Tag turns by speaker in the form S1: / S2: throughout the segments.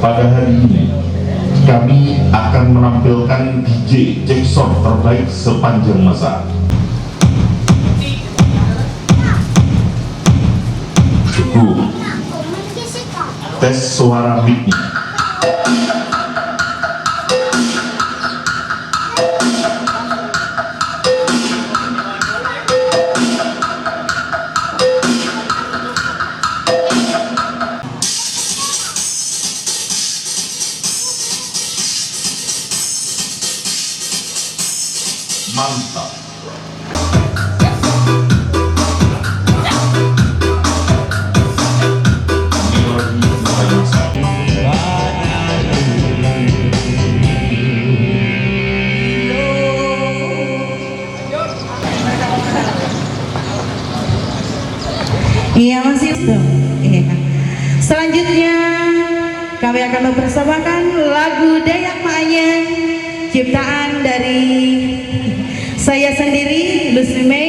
S1: Pada hari ini kami akan menampilkan DJ Jackson terbaik sepanjang masa. Cukup. Tes suara mic-nya. Mantap.
S2: Iya masih itu. Iya. Selanjutnya kami akan mempersembahkan lagu Dayak Maanyan ciptaan dari saya sendiri, Lucy May.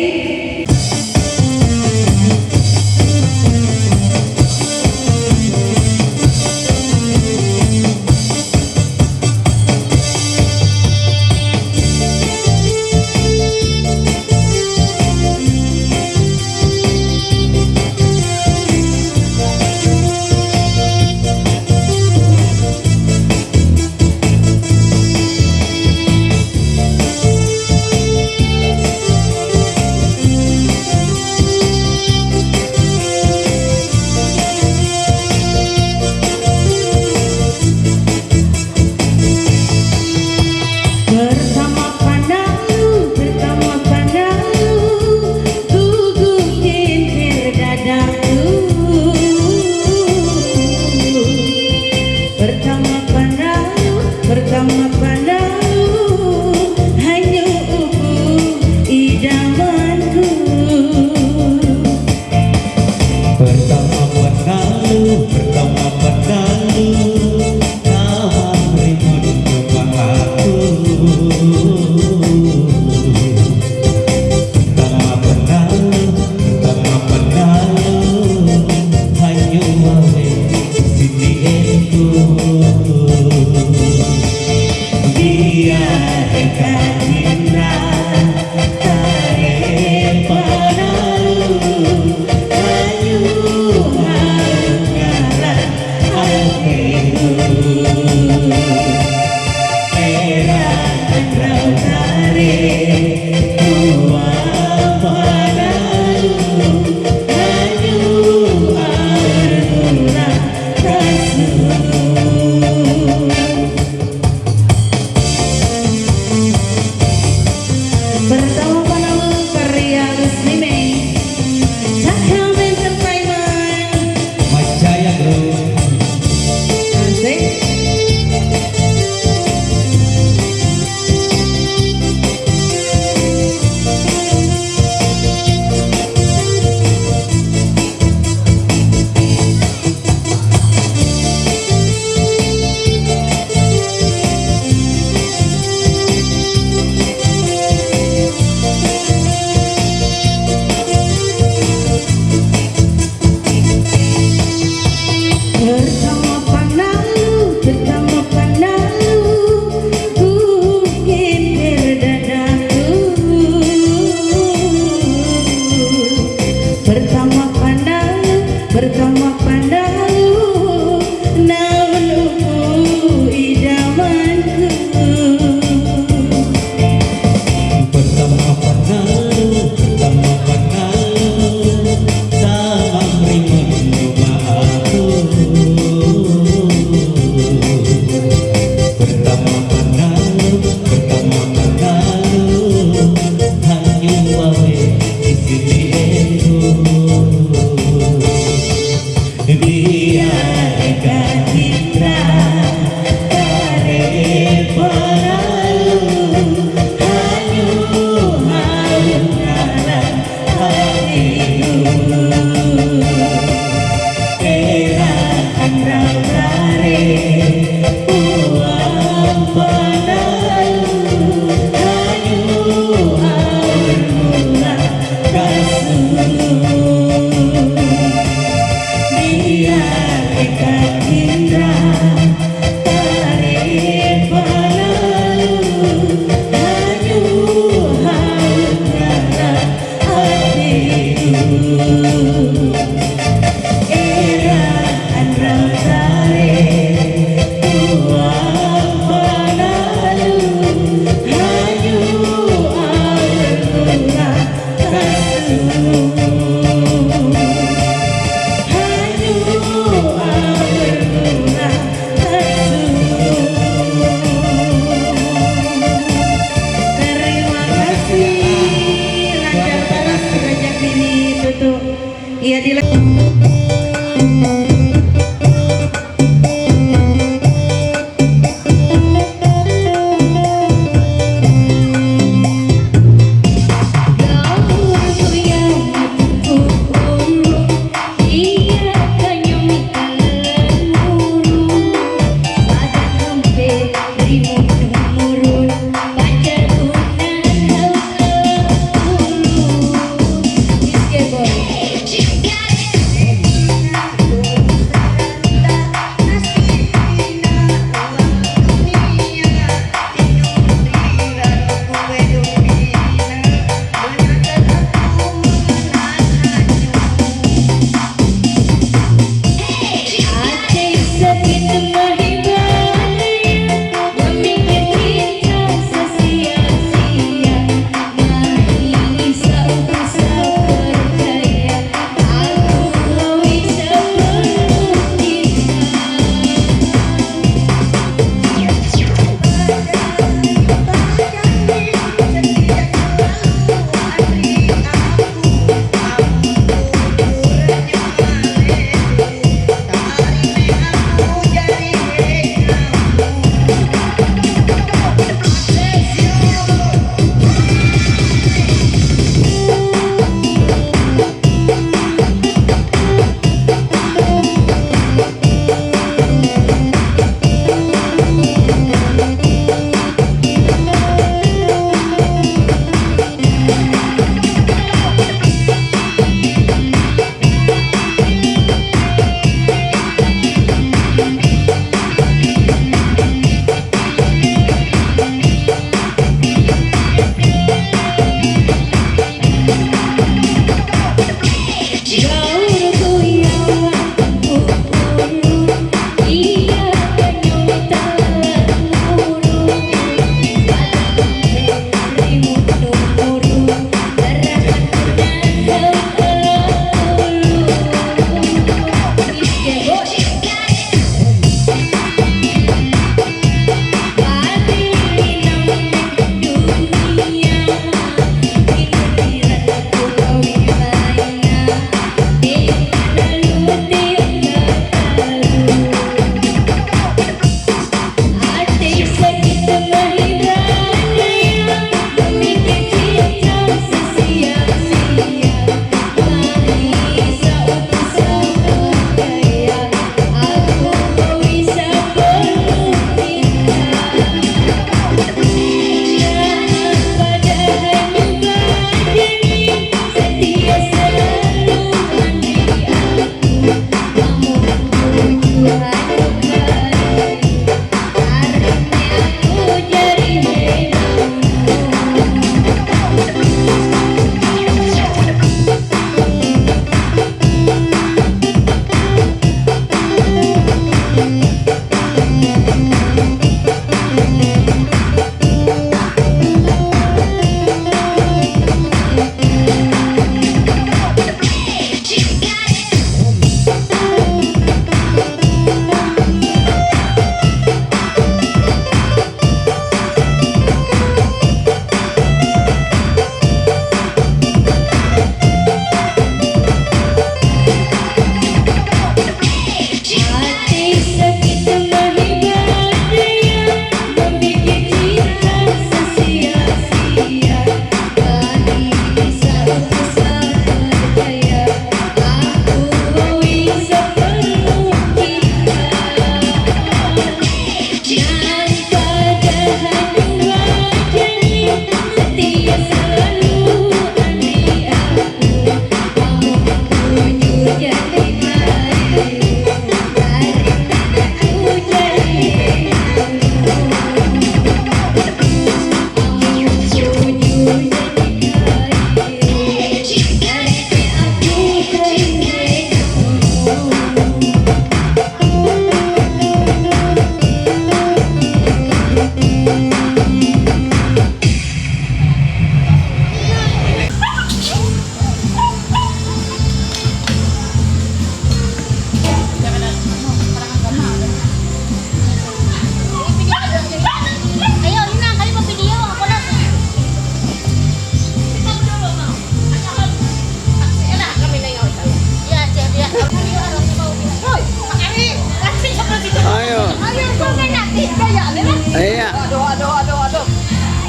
S3: gaya nih lah.
S4: Iya.
S3: Aduh.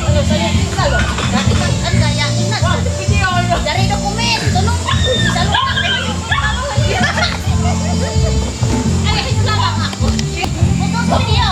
S3: Aduh saya kita loh. Kan gaya ini. Video dari dokumen. Tolong bisa lupa. Ayo itu lah aku. Foto video.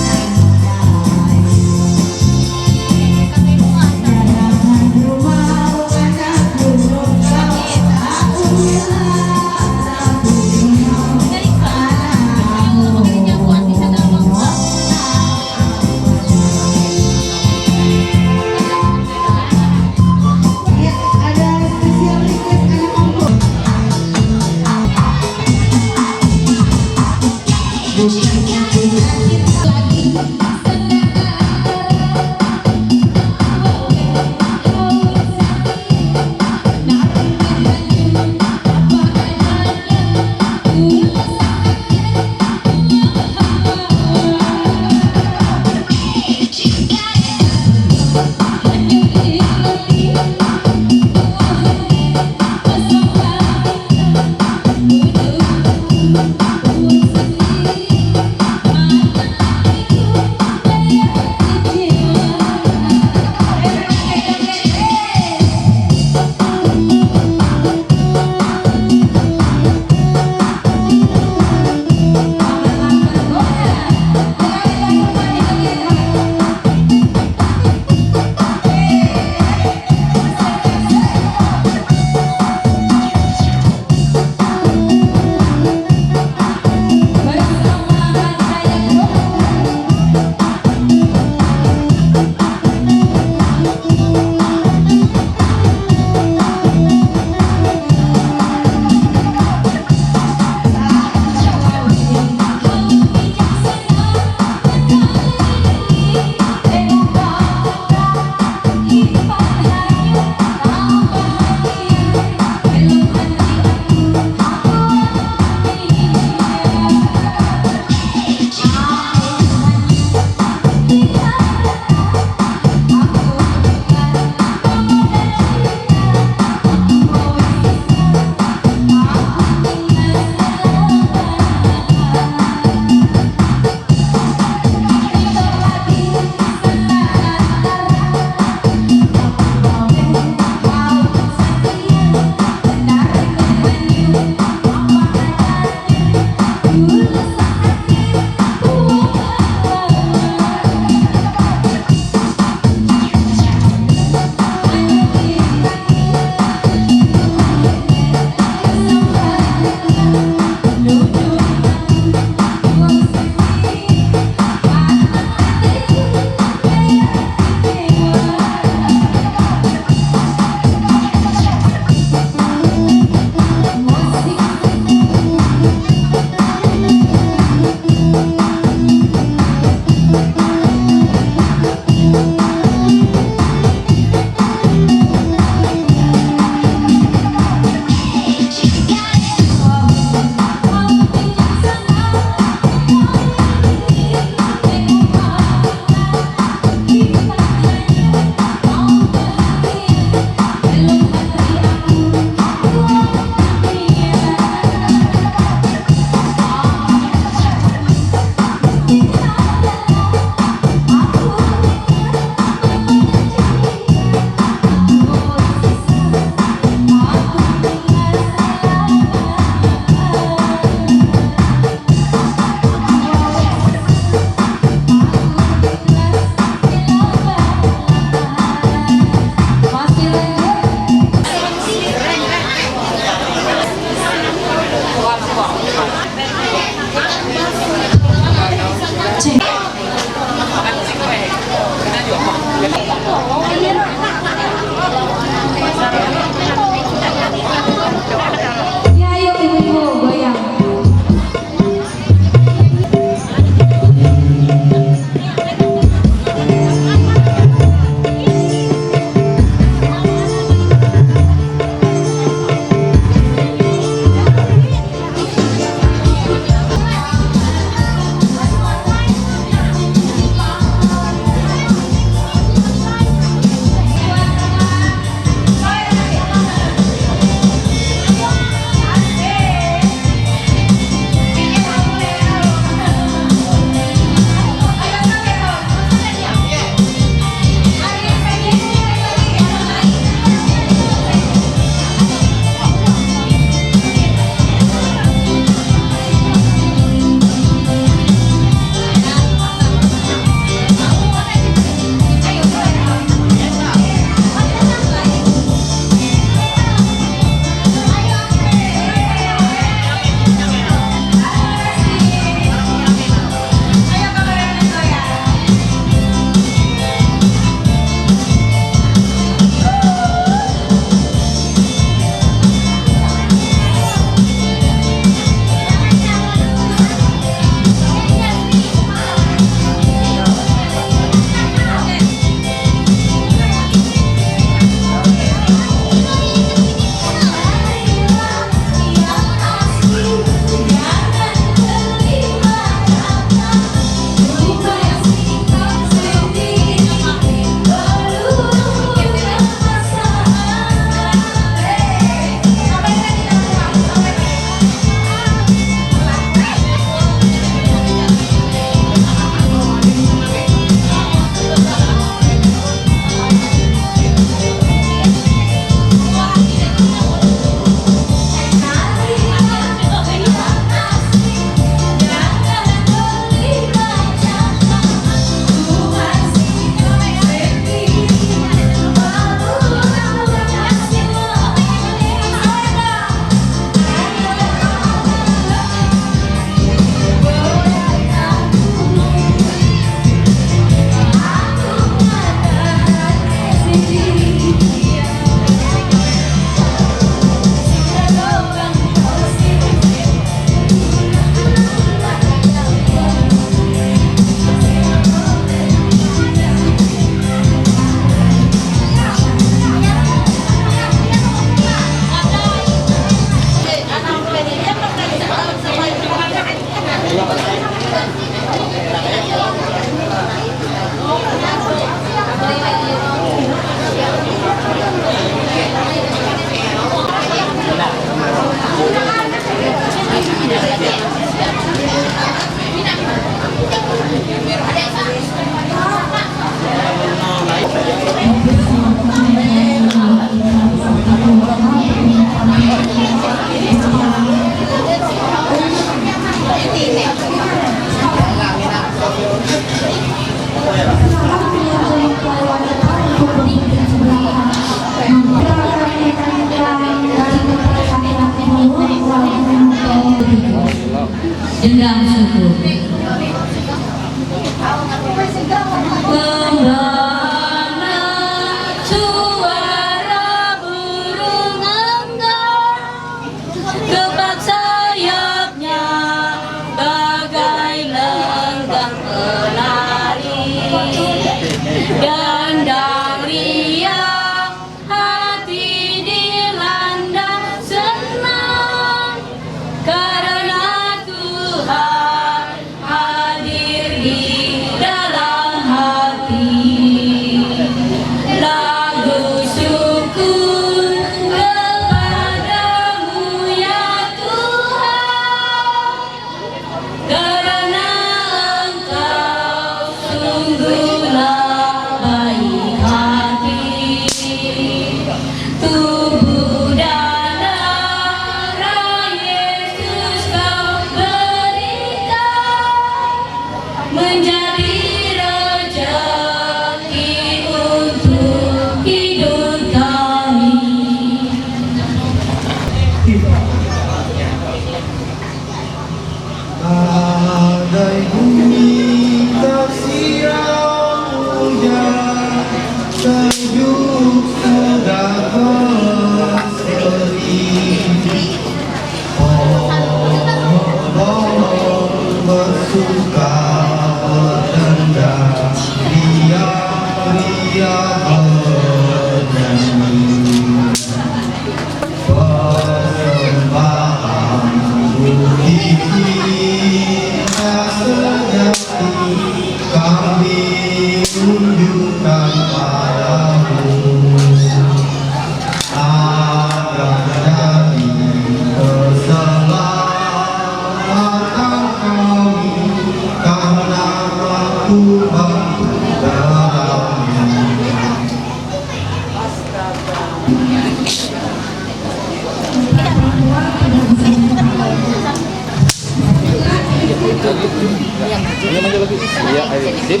S4: Ini maju lagi. Iya, ayo sip.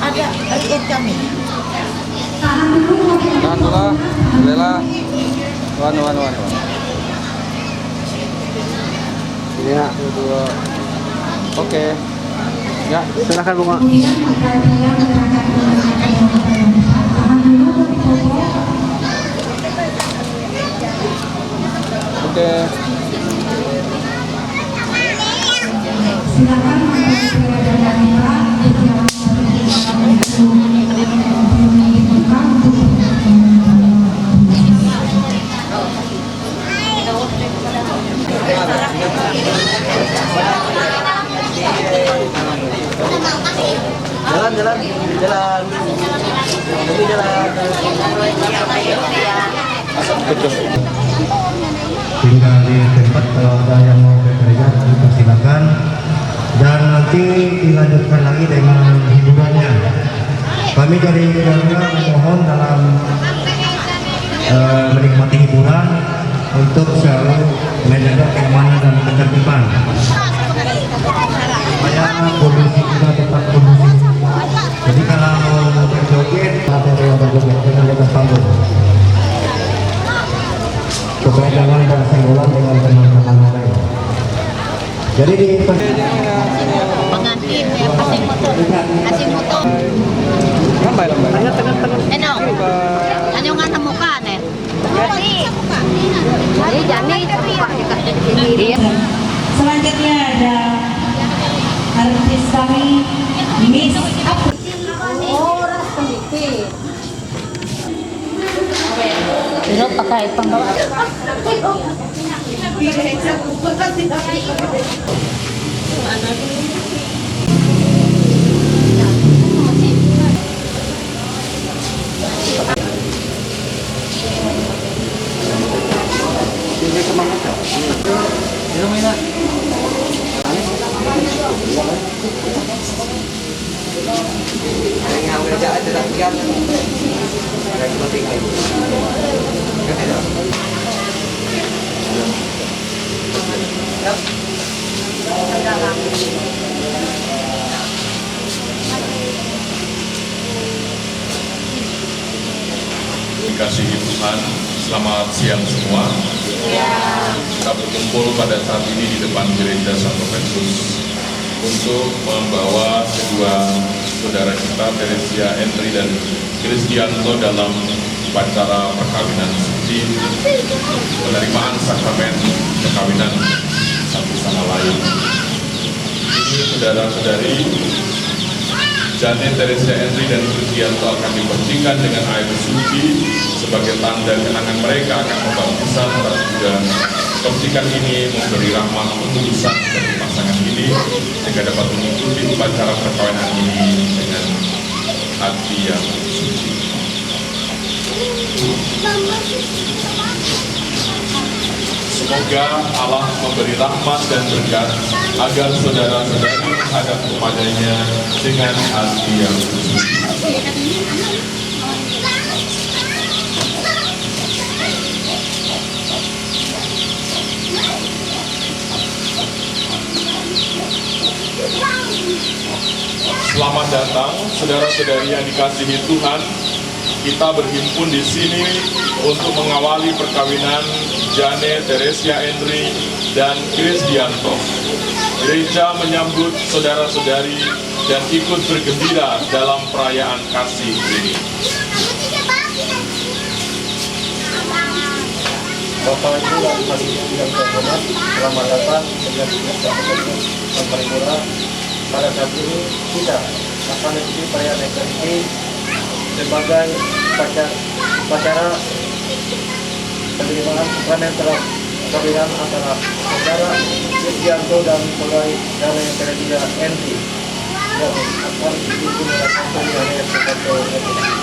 S3: Ada lihat kami.
S4: Tahan dulu, Lela. Wan. Iya, dua. Oke. Ya, silakan Bunga. Oke. Jalan.
S5: Tinggal di tempat kalau ada yang mau bekerja dipersilakan, dan nanti dilanjutkan lagi dengan hiburannya. Kami dari Garuda memohon dalam menikmati hiburan untuk selalu menjaga keamanan dan ketertiban supaya kondisi kita tetap kondusif. Jadi kalau mau berjoget, ada yang berjoget dengan di atas panggung supaya jangan bersenggolan dengan teman-teman lain. Jadi di
S3: Pengantin yang kasih foto.
S4: Lambai.
S3: Eno. Ano nga sa mukha ne? Jani.
S2: Selanjutnya ada artis kami Miss April.
S3: Oras kembali. Pero pakai panggawa.
S6: Dikasihi Tuhan, selamat siang semua. Kita berkumpul pada saat ini di depan gereja Santo Petrus untuk membawa kedua saudara kita, Teresia Henry dan Kristianto, dalam upacara perkawinan suci, penerimaan sakramen perkawinan satu sama lain. Ini saudara-saudari, Janet, Teresia Henry dan Kristianto akan dibersihkan dengan air suci sebagai tanda kenangan mereka akan pembaptisan, dan juga percikan ini memberi rahmat pengurusan bagi pasangan ini sehingga dapat mengikuti upacara perkawinan ini dengan hati yang suci. Semoga Allah memberi rahmat dan berkat agar saudara-saudari menghadap kepadanya dengan hati yang suci. Selamat datang saudara-saudari yang dikasihi Tuhan. Kita berhimpun di sini untuk mengawali perkawinan Janet, Teresia Henry dan Kristianto. Gereja menyambut saudara-saudari dan ikut bergembira dalam perayaan kasih ini.
S5: Bapak Ibu dan hadirin yang terhormat, selamat datang dengan dan paripurna. Pada saat ini kita akan mengikuti perayaan Ekaristi sebagai upacara penerimaan sakramen perkawinan antara saudara Kristianto dan saudari Janet Teresia Henry yang akan dipimpin oleh Pastor Yohanes Sutanto Epifani.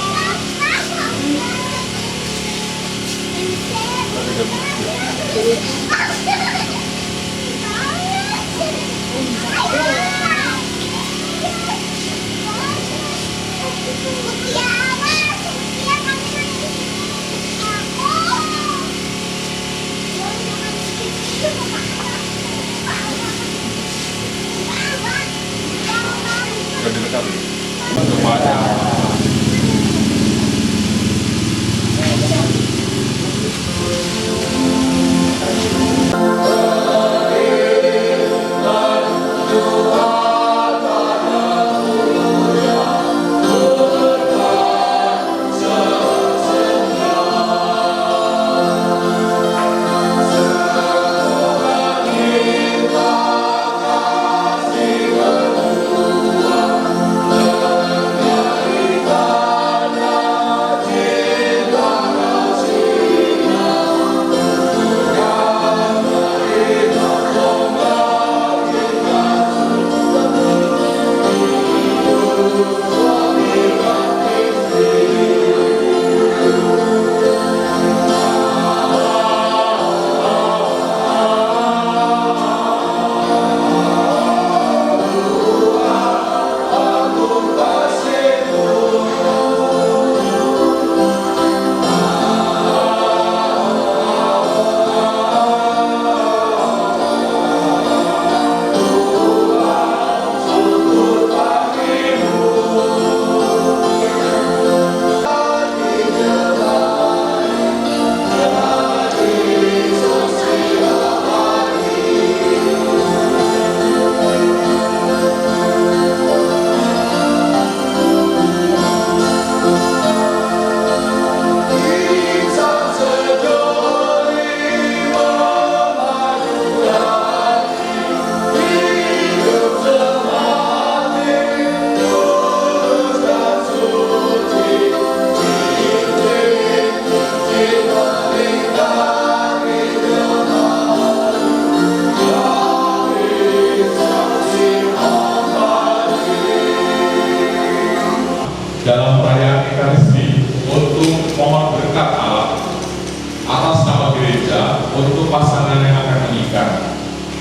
S6: untuk pasangan yang akan menikah,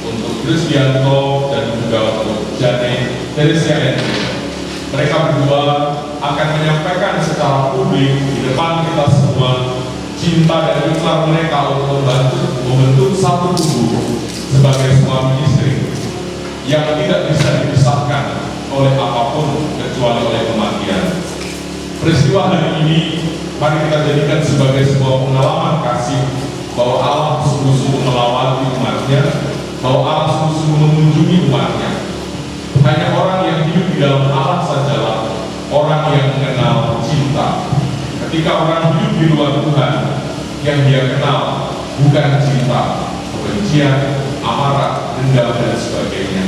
S6: untuk Krisdianto dan juga untuk Jane Teresia Henry. Mereka berdua akan menyampaikan secara publik di depan kita semua cinta dan ikrar mereka untuk membentuk satu tubuh sebagai suami istri yang tidak bisa dipisahkan oleh apapun kecuali oleh kematian. Peristiwa hari ini mari kita jadikan sebagai sebuah pengalaman kasih bahwa Allah sungguh-sungguh melawati umatnya, bahwa Allah sungguh-sungguh mengunjungi umatnya. Hanya orang yang hidup di dalam Allah sajalah orang yang mengenal cinta. Ketika orang hidup di luar Tuhan, yang dia kenal bukan cinta, kebencian, amarah, dendam, dan sebagainya.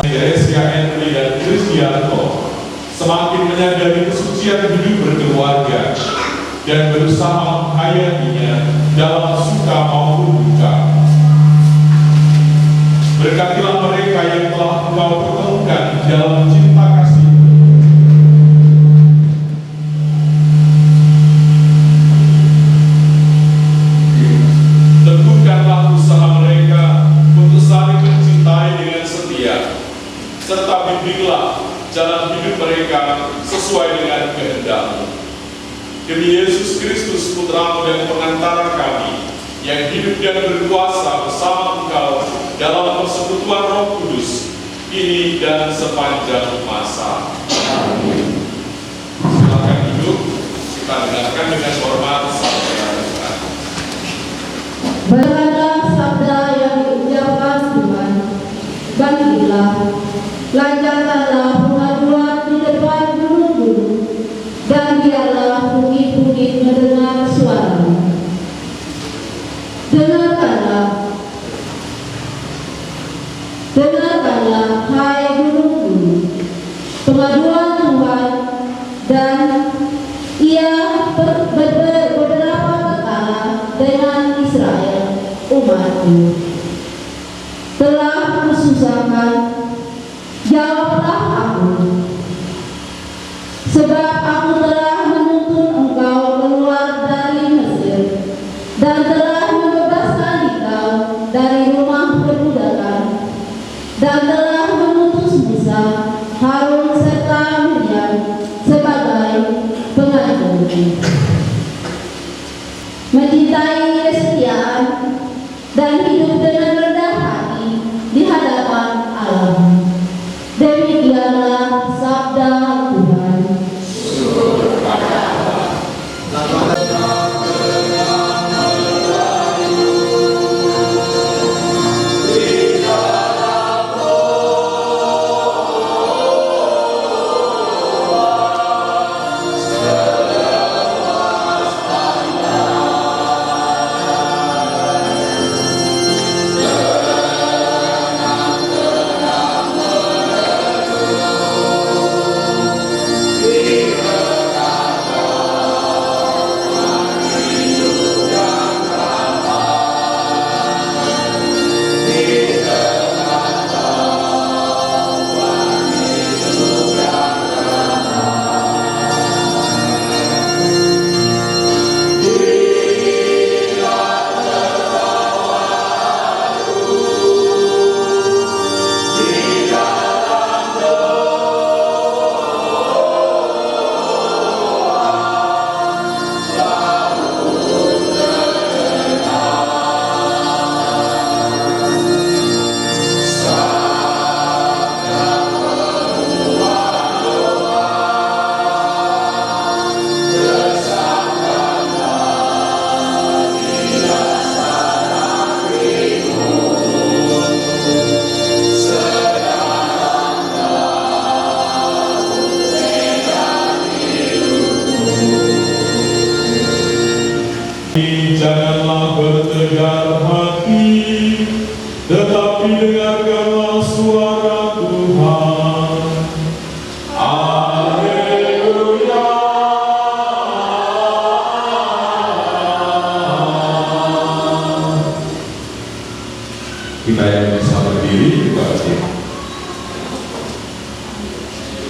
S6: Teresia Henry dan Krisdianto semakin menyadari kesucian hidup berkeluarga dan berusaha menghayatinya dalam suka maupun duka. Berkatilah mereka yang telah Engkau pertemukan dalam cinta kasih. Teguhkanlah usaha mereka untuk saling mencintai dengan setia, serta bimbinglah jalan hidup mereka sesuai dengan kehendak-Mu. Demi Yesus Kristus, Putra-Mu dan pengantara kami, yang hidup dan berkuasa bersama Engkau dalam persekutuan Roh Kudus, kini dan sepanjang masa. Amin. Silakan duduk, kita dengarkan dengan hormat sabda Tuhan.
S7: Berkata sabda yang diucapkan Tuhan, bangkitlah, lancarkanlah pengaduan di depan gunung-gunung, dan biarlah bukit-bukit mendengar suara-Mu. Dengarkanlah, hai gunung-gunung, pengaduan Tuhan, dan Ia beberapa kala dengan Israel, umat-Mu. Telah kususahkan, jawablah aku, sebab aku telah menuntun engkau keluar dari Mesir, dan telah membebaskan engkau dari rumah perbudakan, dan telah mengutus Musa, Harun serta Miriam sebagai pengayomku. Mencintai kesetiaan dan hidup dengan rendah hati di hadapan Allah. Demikianlah sabda Tuhan.
S6: Kita yang bisa berdiri juga berdiri.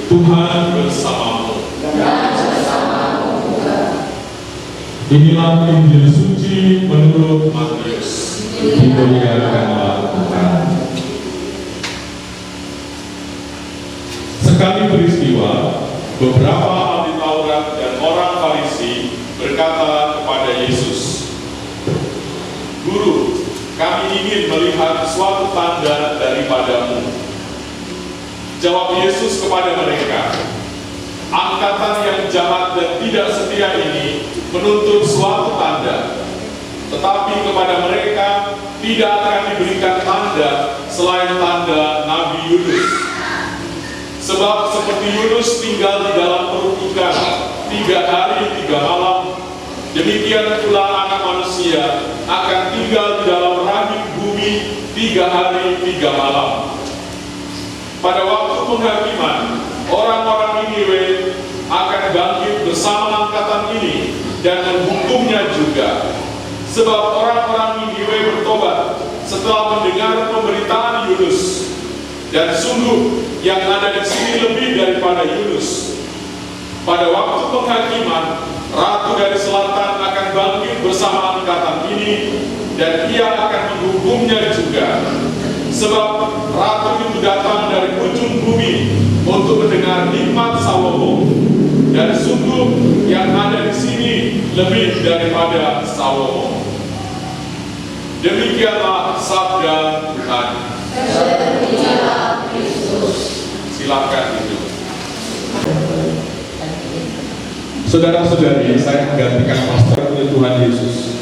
S6: Tuhan bersamamu. Inilah Injil suci menurut Matius. Dimuliakanlah Tuhan. Sekali peristiwa, beberapa ahli Taurat dan orang Farisi berkata kepada Yesus, "Guru, kami ingin melihat suatu tanda daripadamu." Jawab Yesus kepada mereka, "Angkatan yang jahat dan tidak setia ini menuntut suatu tanda, tetapi kepada mereka tidak akan diberikan tanda selain tanda Nabi Yunus. Sebab seperti Yunus tinggal di dalam perut ikan 3 hari 3 malam, demikian pula Anak Manusia akan tinggal di dalam rahim bumi 3 hari 3 malam. Pada waktu penghakiman, orang-orang Niniwe akan bangkit bersama angkatan ini dan menghukumnya juga. Sebab orang-orang Niniwe bertobat setelah mendengar pemberitaan Yunus. Dan sungguh yang ada di sini lebih daripada Yunus. Pada waktu penghakiman, Ratu dari Selatan akan bangkit bersama angkatan ini, dan ia akan menghukumnya juga. Sebab Ratu itu datang dari ujung bumi untuk mendengar nikmat Salomo. Dan sungguh yang ada di sini lebih daripada Salomo." Demikianlah sabda Tuhan. Silakan duduk. Saudara-saudari, saya menggantikan pastor punya Tuhan Yesus.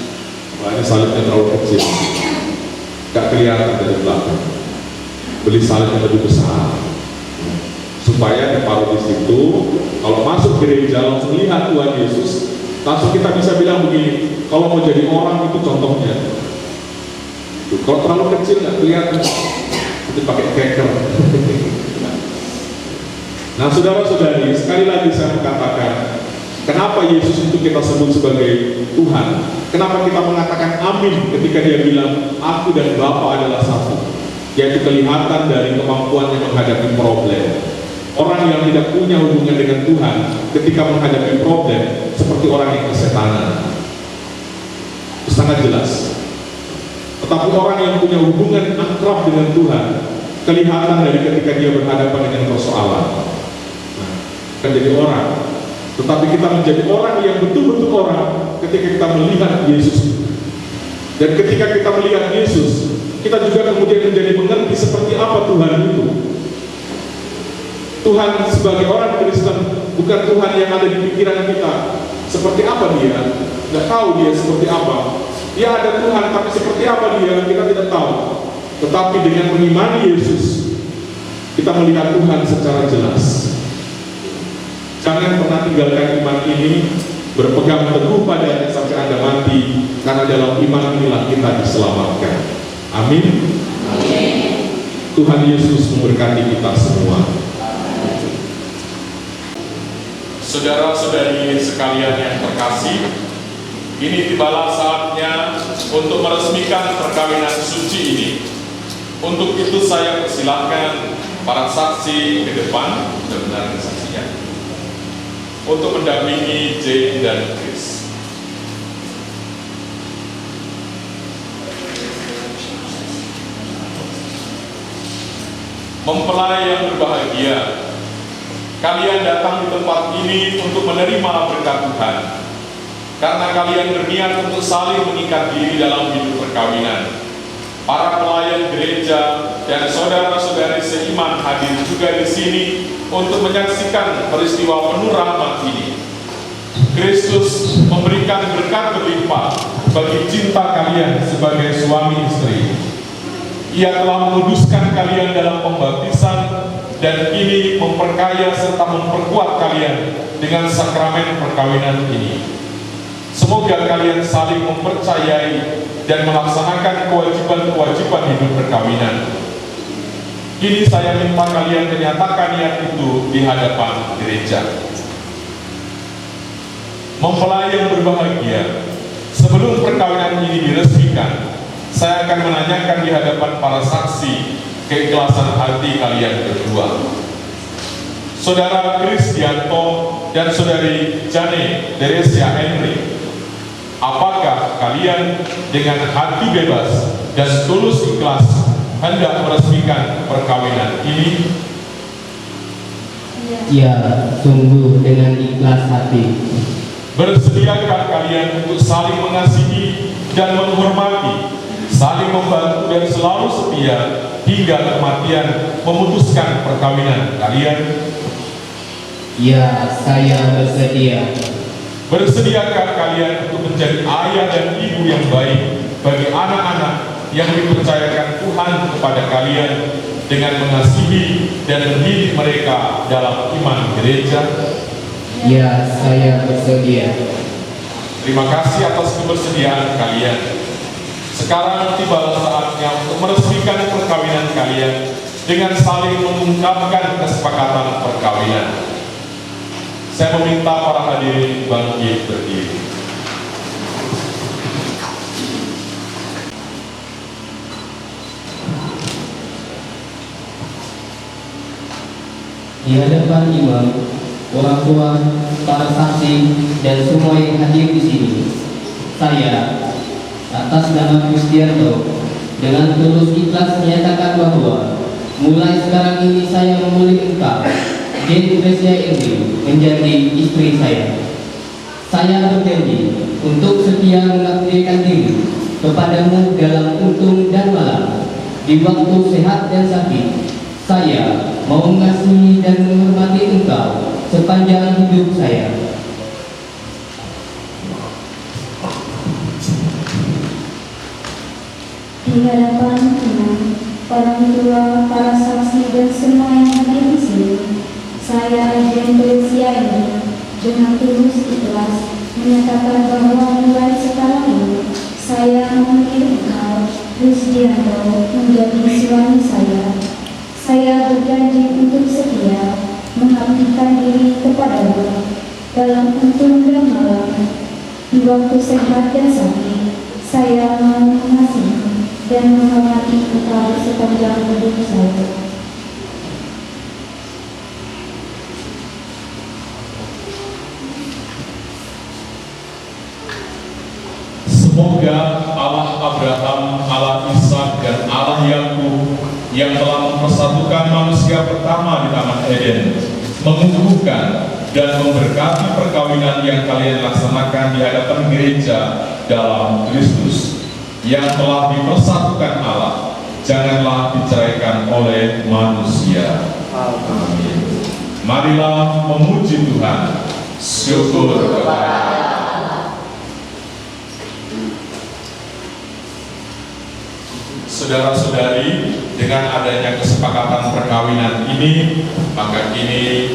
S6: Makanya salibnya terlalu kecil, gak kelihatan dari belakang. Beli salib yang lebih besar, supaya ditaruh di situ. Kalau masuk gereja langsung lihat Tuhan Yesus, langsung kita bisa bilang begini, kalau mau jadi orang itu contohnya. Kalau terlalu kecil nggak kelihatan, itu pakai keker. Nah, saudara-saudari, sekali lagi saya mengatakan, kenapa Yesus itu kita sebut sebagai Tuhan? Kenapa kita mengatakan amin ketika dia bilang, "Aku dan Bapa adalah satu"? Yaitu kelihatan dari kemampuannya menghadapi problem. Orang yang tidak punya hubungan dengan Tuhan ketika menghadapi problem seperti orang yang kesetanan. Itu sangat jelas. Tetapi orang yang punya hubungan akrab dengan Tuhan, kelihatan dari ketika dia berhadapan dengan persoalan. Nah, kan jadi orang. Tetapi kita menjadi orang yang betul-betul orang ketika kita melihat Yesus. Dan ketika kita melihat Yesus, kita juga kemudian menjadi mengerti seperti apa Tuhan itu. Tuhan sebagai orang Kristen bukan Tuhan yang ada di pikiran kita. Seperti apa dia? Nggak tahu dia seperti apa. Dia ada Tuhan, tapi seperti apa dia, kita tidak tahu. Tetapi dengan mengimani Yesus, kita melihat Tuhan secara jelas. Jangan pernah tinggalkan iman ini, berpegang teguh padanya sampai Anda mati, karena dalam iman inilah kita diselamatkan. Amin. Tuhan Yesus memberkati kita semua. Saudara-saudari sekalian yang terkasih, ini tibalah saatnya untuk meresmikan perkawinan suci ini. Untuk itu saya persilahkan para saksi ke depan, benar-benar saksinya, untuk mendampingi Jane dan Chris. Mempelai yang berbahagia, kalian datang di tempat ini untuk menerima berkat Tuhan. Karena kalian berniat untuk saling mengikat diri dalam hidup perkawinan. Para pelayan gereja dan saudara-saudari seiman hadir juga di sini untuk menyaksikan peristiwa penuh rahmat ini. Kristus memberikan berkat berlimpah bagi cinta kalian sebagai suami istri. Ia telah menguduskan kalian dalam pembaptisan dan kini memperkaya serta memperkuat kalian dengan sakramen perkawinan ini. Semoga kalian saling mempercayai dan melaksanakan kewajiban-kewajiban hidup perkawinan. Kini saya minta kalian menyatakan niat itu di hadapan gereja. Mempelai yang berbahagia, sebelum perkawinan ini diresmikan, saya akan menanyakan di hadapan para saksi keikhlasan hati kalian berdua. Saudara Kristianto dan Saudari Jane Teresia Henry, apakah kalian dengan hati bebas dan tulus ikhlas hendak meresmikan perkawinan ini?
S8: Ya, sungguh dengan ikhlas hati.
S6: Bersediakah kalian untuk saling mengasihi dan menghormati, saling membantu dan selalu setia hingga kematian memutuskan perkawinan kalian?
S8: Ya, saya bersedia.
S6: Bersediakah kalian untuk menjadi ayah dan ibu yang baik bagi anak-anak yang dipercayakan Tuhan kepada kalian dengan mengasihi dan mendidik mereka dalam iman gereja?
S8: Ya, saya bersedia.
S6: Terima kasih atas kebersediaan kalian. Sekarang tibalah saatnya untuk meresmikan perkawinan kalian dengan saling mengungkapkan kesepakatan perkawinan. Saya meminta para hadirin bangkit berdiri.
S8: Di hadapan imam, orang tua, para saksi, dan semua yang hadir di sini, saya atas nama Kristianto dengan tulus ikhlas menyatakan bahwa mulai sekarang ini saya memilih engkau, Jane Teresia Henry, menjadi istri saya. Saya berjanji untuk setia mengabdikan diri kepadamu dalam untung dan malam, di waktu sehat dan sakit. Saya mau mengasihi dan menghormati engkau sepanjang hidup saya.
S7: Di hadapan imam, orang tua, para saksi, dan semua yang hadir di sini, saya, Jane Teresia ini, dengan tulus ikhlas menyatakan bahwa mulai sekarang ini saya memilih engkau, Kristianto, menjadi suami saya. Saya berjanji untuk setia mengabdikan diri kepadamu dalam untung dan malam, di waktu sehat dan sakit. Saya mau mengasihi dan menghormati engkau sepanjang hidup saya.
S6: Semoga Allah Abraham, Allah Ishak, dan Allah Yakub yang telah mempersatukan manusia pertama di Taman Eden mengukuhkan dan memberkati perkawinan yang kalian laksanakan di hadapan gereja dalam Kristus yang telah dipersatukan Allah. Janganlah diceraikan oleh manusia. Amin. Marilah memuji Tuhan. Syukur kepada saudara-saudari. Dengan adanya kesepakatan perkawinan ini, maka kini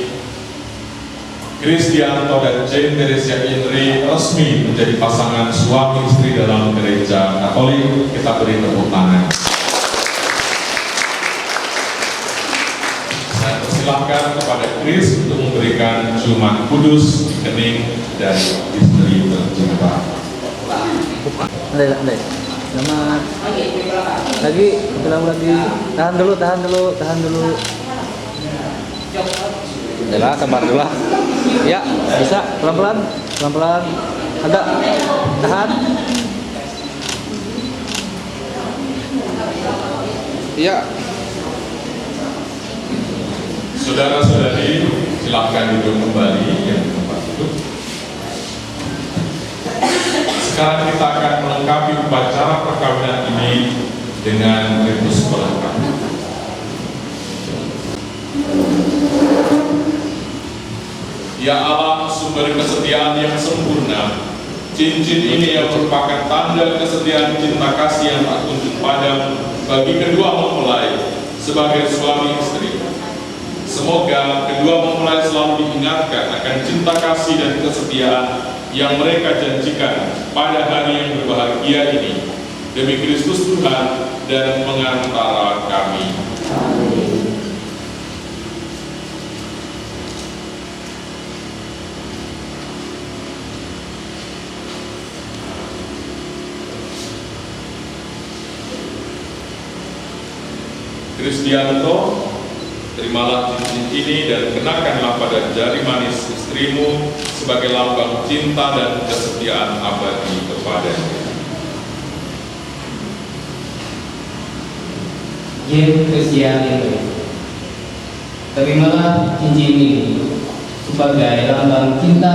S6: Kristianto dan Jane Teresia Henry resmi menjadi pasangan suami istri dalam gereja Katolik. Kita beri tepuk tangan. Saya persilahkan kepada Kris untuk memberikan ciuman kudus di kening dari istri tercinta.
S4: Andai. Selamat. Lagi, tahan dulu. Udah, sabar dulu lah. Ya, bisa pelan-pelan. Agak tahan. Iya.
S6: Saudara-saudari, silakan duduk kembali yang tempat duduk. Sekarang kita akan melengkapi upacara perkawinan ini dengan ritus pelengkap. Ya Allah, sumber kesetiaan yang sempurna, cincin ini yang merupakan tanda kesetiaan cinta kasih yang tak kunjung padam bagi kedua mempelai sebagai suami istri. Semoga kedua mempelai selalu diingatkan akan cinta kasih dan kesetiaan yang mereka janjikan pada hari yang berbahagia ini, demi Kristus Tuhan dan pengantara kami. Krisdianto, terimalah cincin ini dan kenakanlah pada jari manis istrimu sebagai lambang cinta dan kesetiaan abadi kepadanya.
S8: Jen Kristianto, terimalah cincin ini sebagai lambang cinta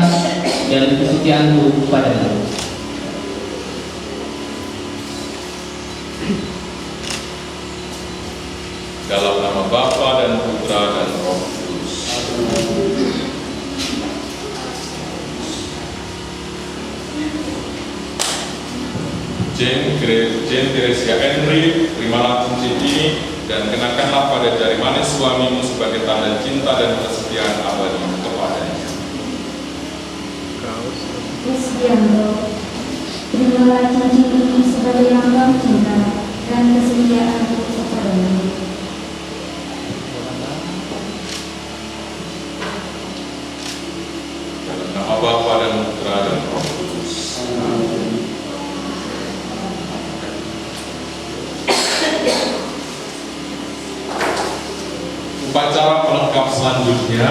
S8: dan kesetiaanku kepadanya.
S6: Dalam nama Bapa dan Putra dan Roh Kudus. Jane Teresia Henry, terimalah cincin ini dan kenakanlah pada jari manis suamimu sebagai tanda cinta dan kesetiaan abadi kepadanya.
S7: Kristianto, terimalah cincin ini sebagai lambang cinta dan kesetiaanku kepadanya.
S6: Dalam nama Bapa dan Putra dan Roh Kudus. Upacara pelengkap selanjutnya,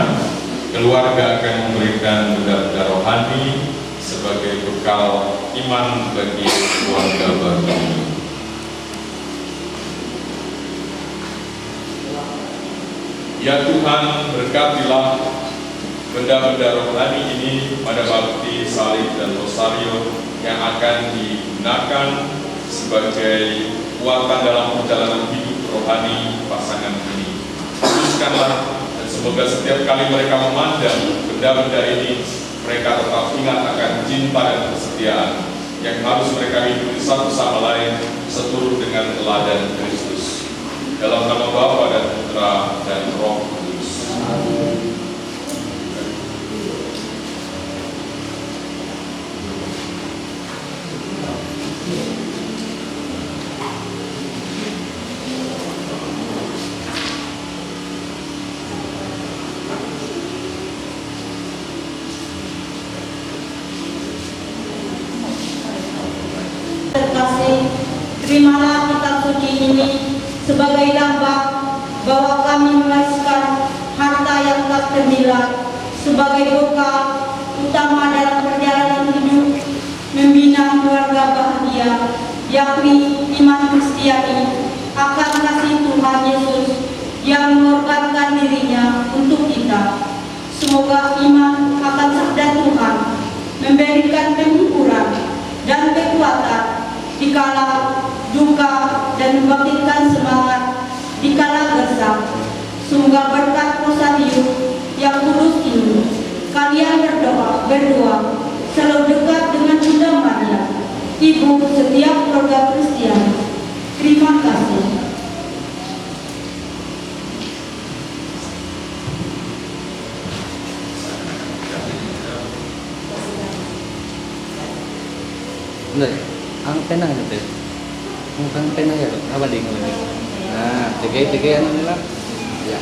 S6: keluarga akan memberikan benda-benda rohani sebagai bekal iman bagi keluarga baru ini. Ya Tuhan, berkatilah benda-benda rohani ini pada bakti salib dan rosario yang akan digunakan sebagai kekuatan dalam perjalanan hidup rohani pasangan ini. Kuduskanlah dan semoga setiap kali mereka memandang benda-benda ini, mereka tetap ingat akan cinta dan kesetiaan yang harus mereka hidupi satu sama lain seturut dengan teladan Kristus. Dalam nama Bapa dan Putra dan Roh Kudus.
S2: Terkasih, terimalah kitab suci ini sebagai lambang bahwa kami mewariskan harta yang tak ternilai sebagai bekal utama dalam perjalanan hidup membina keluarga bahagia, yakni iman Kristiani akan kasih Tuhan Yesus yang mengorbankan dirinya untuk kita. Semoga iman akan sabda Tuhan memberikan penghiburan dan kekuatan di kala duka dan membangkitkan semangat di kala gersang. Semoga berkat rosario yang kudus ini kalian berdoa selalu dekat dengan Bunda Maria, Ibu setiap keluarga Kristiani. Terima kasih.
S4: Bener, ang tenang gitu. Ang tenang ya, apa ding ini? Nah, tiga anu nila. Ya.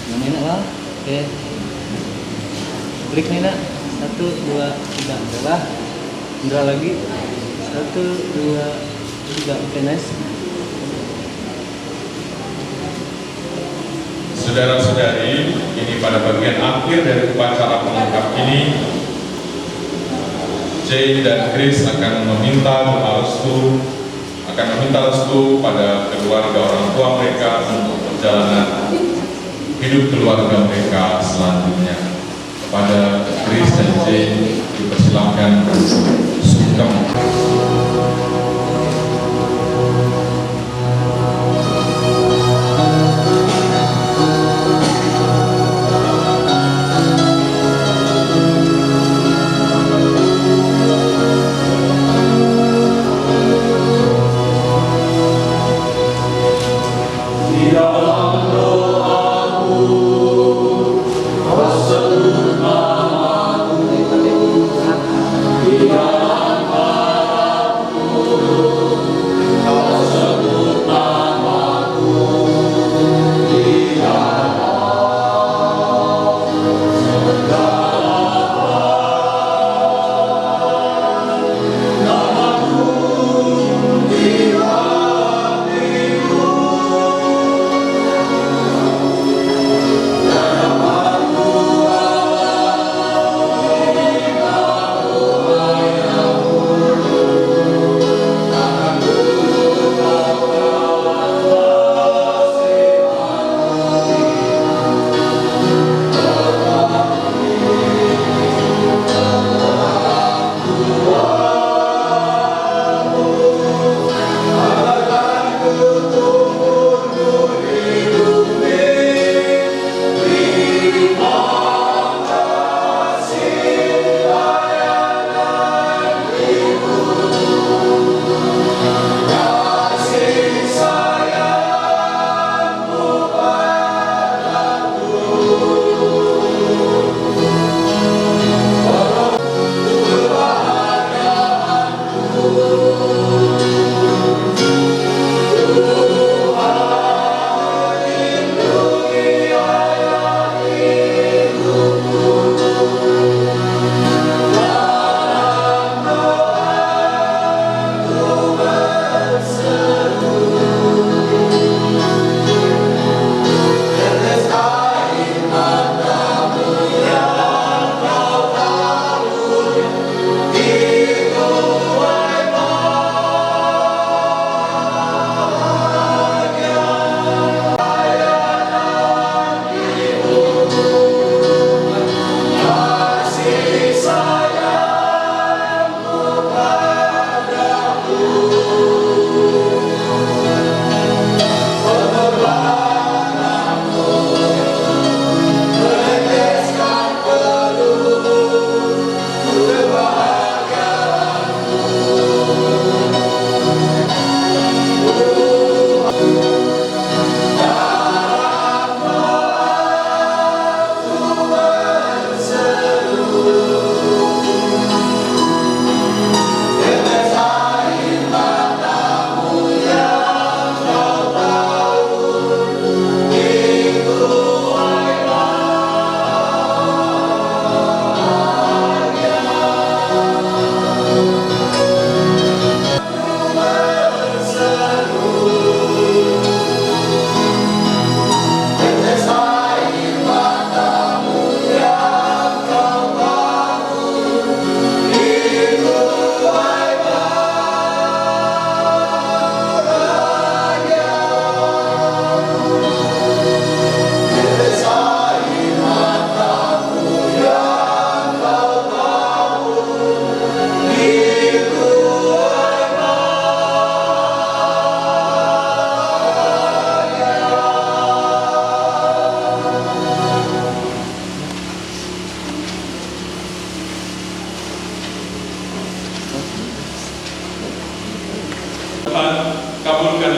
S4: Namanya lah. Oke. Klik nih nak. 1, 2, 3. Adalah. Indra lagi. 1, 2, 3. Oke, nice.
S6: Saudara-saudari, ini pada bagian akhir dari upacara pelengkap ini, Jane dan Chris akan meminta restu pada keluarga orang tua mereka untuk perjalanan hidup keluarga mereka selanjutnya. Kepada Chris dan Jane dipersilakan sungkem.
S5: Di dalam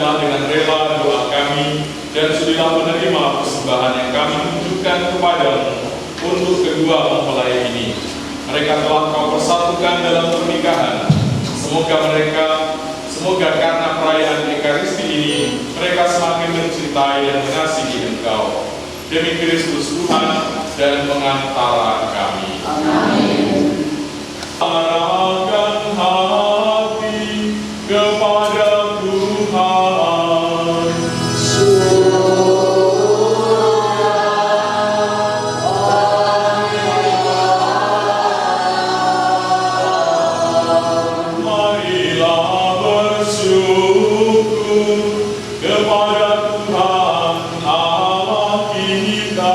S6: dengarkanlah dengan rela doa kami, dan sudilah menerima persembahan yang kami tunjukkan kepadamu untuk kedua mempelai ini. Mereka telah kau persatukan dalam pernikahan. Semoga karena perayaan Ekaristi ini, mereka semakin mencintai dan mengasihi Engkau. Demi Kristus Tuhan dan pengantara kami. Amin. Arahkan hati kepada Tuhan. Marilah bersyukur kepada Tuhan Allah kita.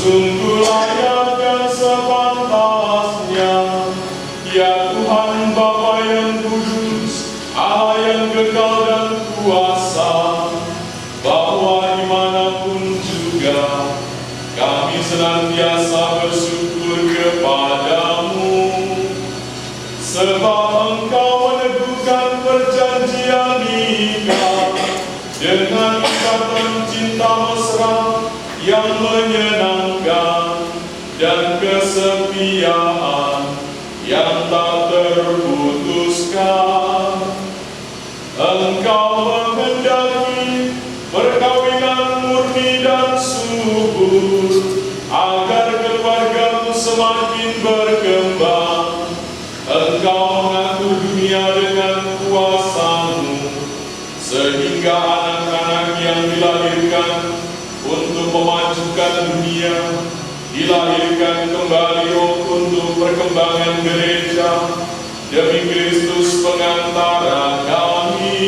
S6: Sungguh layak dan sepantasnya, ya Tuhan Bapa yang kudus, Allah yang kekal dan kuasa, bahwa dimanapun juga kami senantiasa bersyukur kepadamu, sebab Engkau meneguhkan perjanjian nikah dengan ikatan cinta mesra yang menyenangkan dan kesetiaan yang tak terputuskan. Engkau menghendaki perkawinan murni dan subur, agar keluargamu semakin berkembang. Engkau mengatur dunia dengan kuasa-Mu, sehingga anak-anak yang dilahirkan untuk memajukan dunia dilahirkan kembali untuk perkembangan gereja demi Kristus pengantara kami.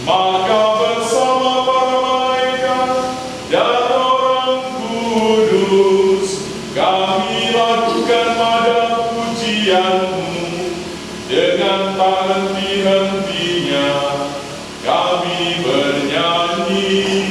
S6: Maka bersama para malaikat dan orang kudus kami lakukan nada pujian-Mu, dengan tak henti-hentinya kami bernyanyi.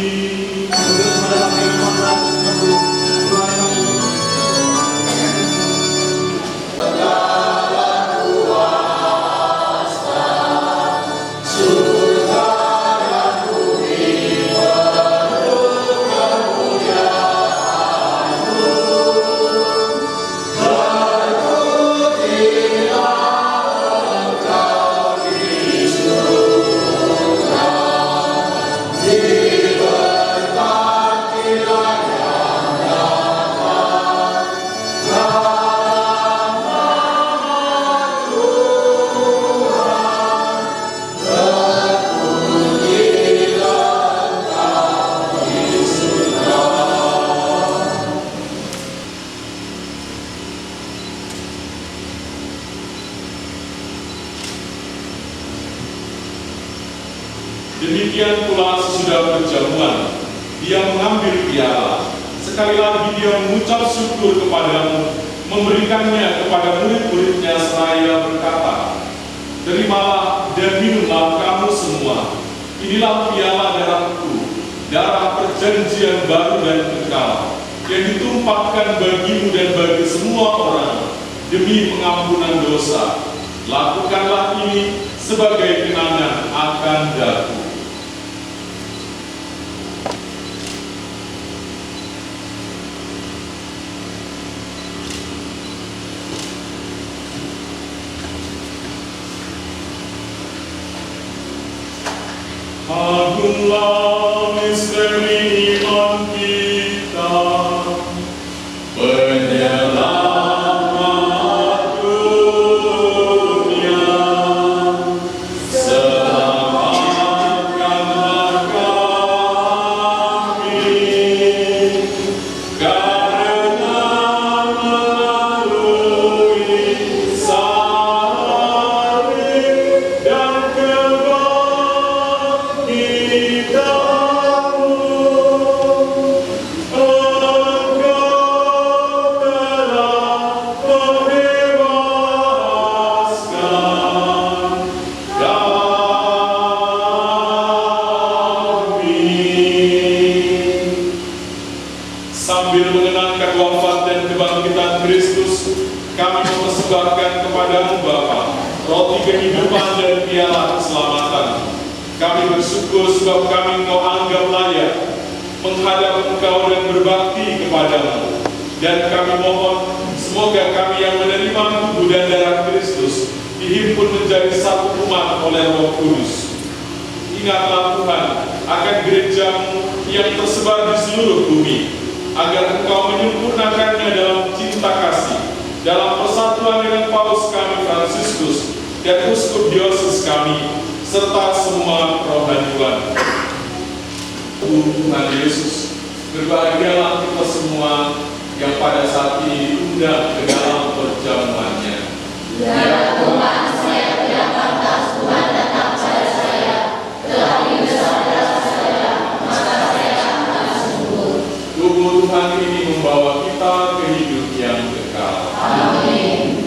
S6: Demikian pula sesudah berjamuan, dia mengambil piala. Sekali lagi dia mengucap syukur kepadamu, memberikannya kepada murid-muridnya seraya berkata, "Terimalah dan minumlah kamu semua. Inilah piala darahku, darah perjanjian baru dan kekal, yang ditumpahkan bagimu dan bagi semua orang demi pengampunan dosa. Lakukanlah ini sebagai kenangan akan daku." Agunglah misteri iman kita, penyelamat dunia, selamatkanlah kami, karena melalui salib dan kebangkitanmu sambil mengenangkan wafat dan kebangkitan Kristus, kami mempersembahkan kepadamu Bapa, roti kehidupan dan piala keselamatan. Kami bersyukur sebab kami Engkau anggap layak menghadap Engkau dan berbakti kepadamu. Dan kami mohon, semoga kami yang menerima tubuh dan darah Kristus dihimpun menjadi satu umat oleh Roh Kudus. Ingatlah Tuhan akan gerejamu yang tersebar di seluruh bumi, agar Engkau menyempurnakannya dalam cinta kasih, dalam persatuan dengan Paus kami Fransiskus dan Uskup Diosis kami, serta semua rohaniwan. Tuhan Yesus, berbahagialah kita semua yang pada saat ini diundang ke dalam perjamuannya.
S3: Ya Tuhan, saya tidak pantas Tuhan datang pada saya, tetapi bersabarlah saya, maka saya akan sembuh.
S6: Tubuh Tuhan ini membawa kita ke hidup yang kekal.
S3: Amin.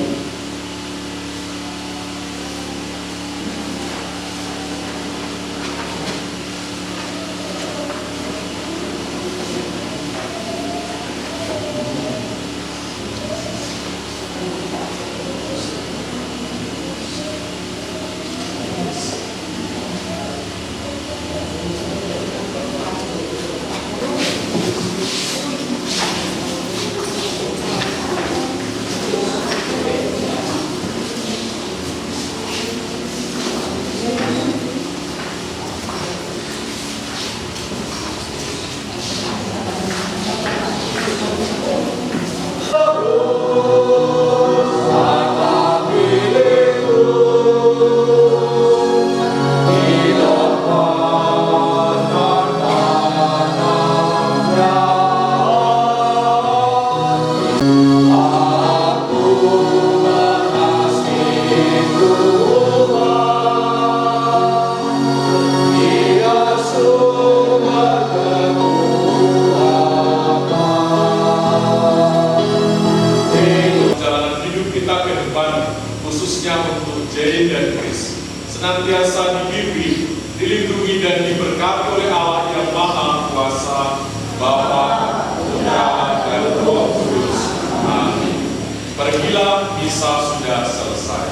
S6: Jane dan Chris senantiasa dibimbing, dilindungi dan diberkati oleh Allah yang Maha Kuasa, Bapa, Putra, dan Roh Kudus. Amin. Pergilah, misa sudah selesai.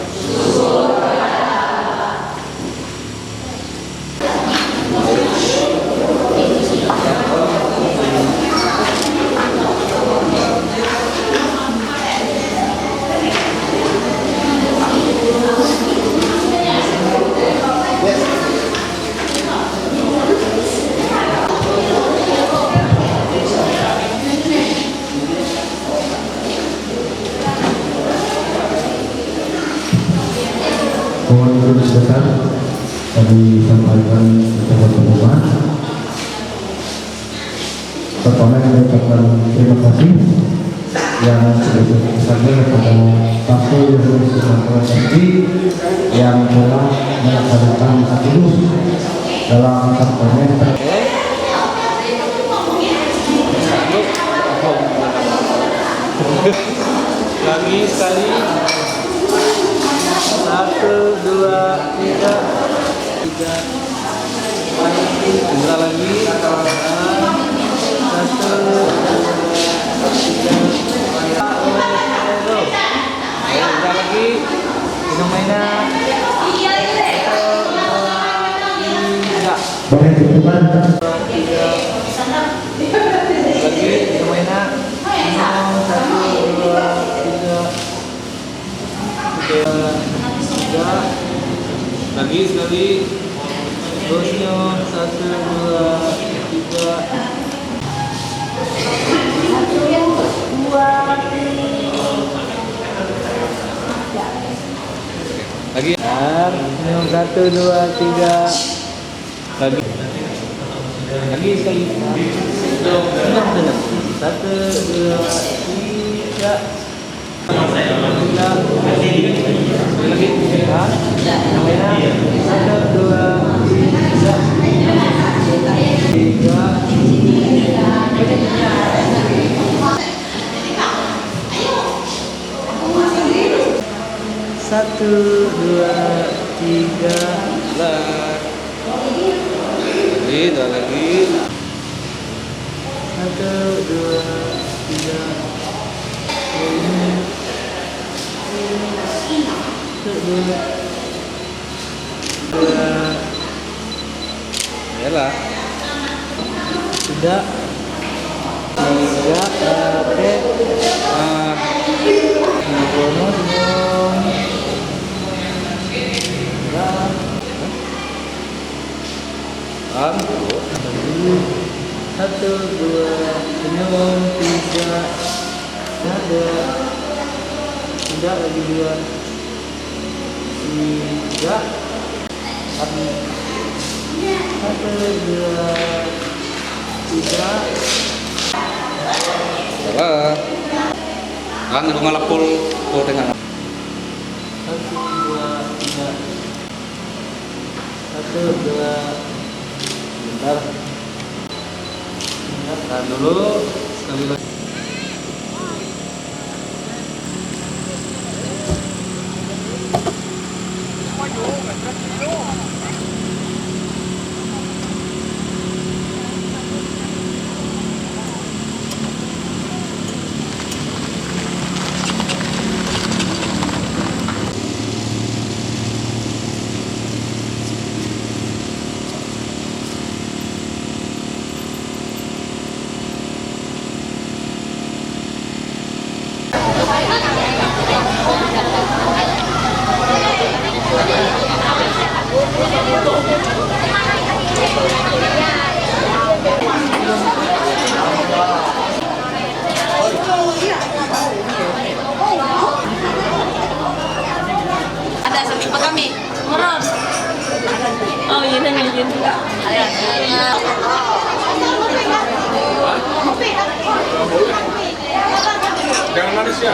S5: Mohon berdiskusi tadi sampaikan beberapa pengumuman. Pertama kami ucapkan terima kasih yang sebesar-besarnya kepada Pastor Yohanes Susanto yang telah melaksanakan aktivitas dalam kampanye.
S4: Lagi sekali. 1, 2, 3, 3. Sebentar lagi. 1, 2, 3. Sebentar lagi. Minum mainan. 3.
S5: Boleh ditemukan.
S4: 3. Lagi minum mainan. 1, 2, 3. 3. Lagi sekali. Terusnya 1, 2, 3. Lagi. Minum 1, 2, 3. Lagi. Lagi sekali. 1, 2, 3. Lagi, namanya 1, 2, 3. Lagi, 1, 2.
S8: tiga, dua,
S4: Yalah.
S8: tiga, oke. Bonus dong. Satu, dua, senyum, tiga, ada, tidak lagi dua, tiga, satu, dua, tiga.
S4: Salah. Kan ibu malah full dengan.
S8: Satu, dua, tiga. Satu, dua. Bentar. Tahan dulu. Sekali lagi.
S3: Ada sapi pa kami. Meron. Oh, yun na yun.
S6: Jangan manis ya.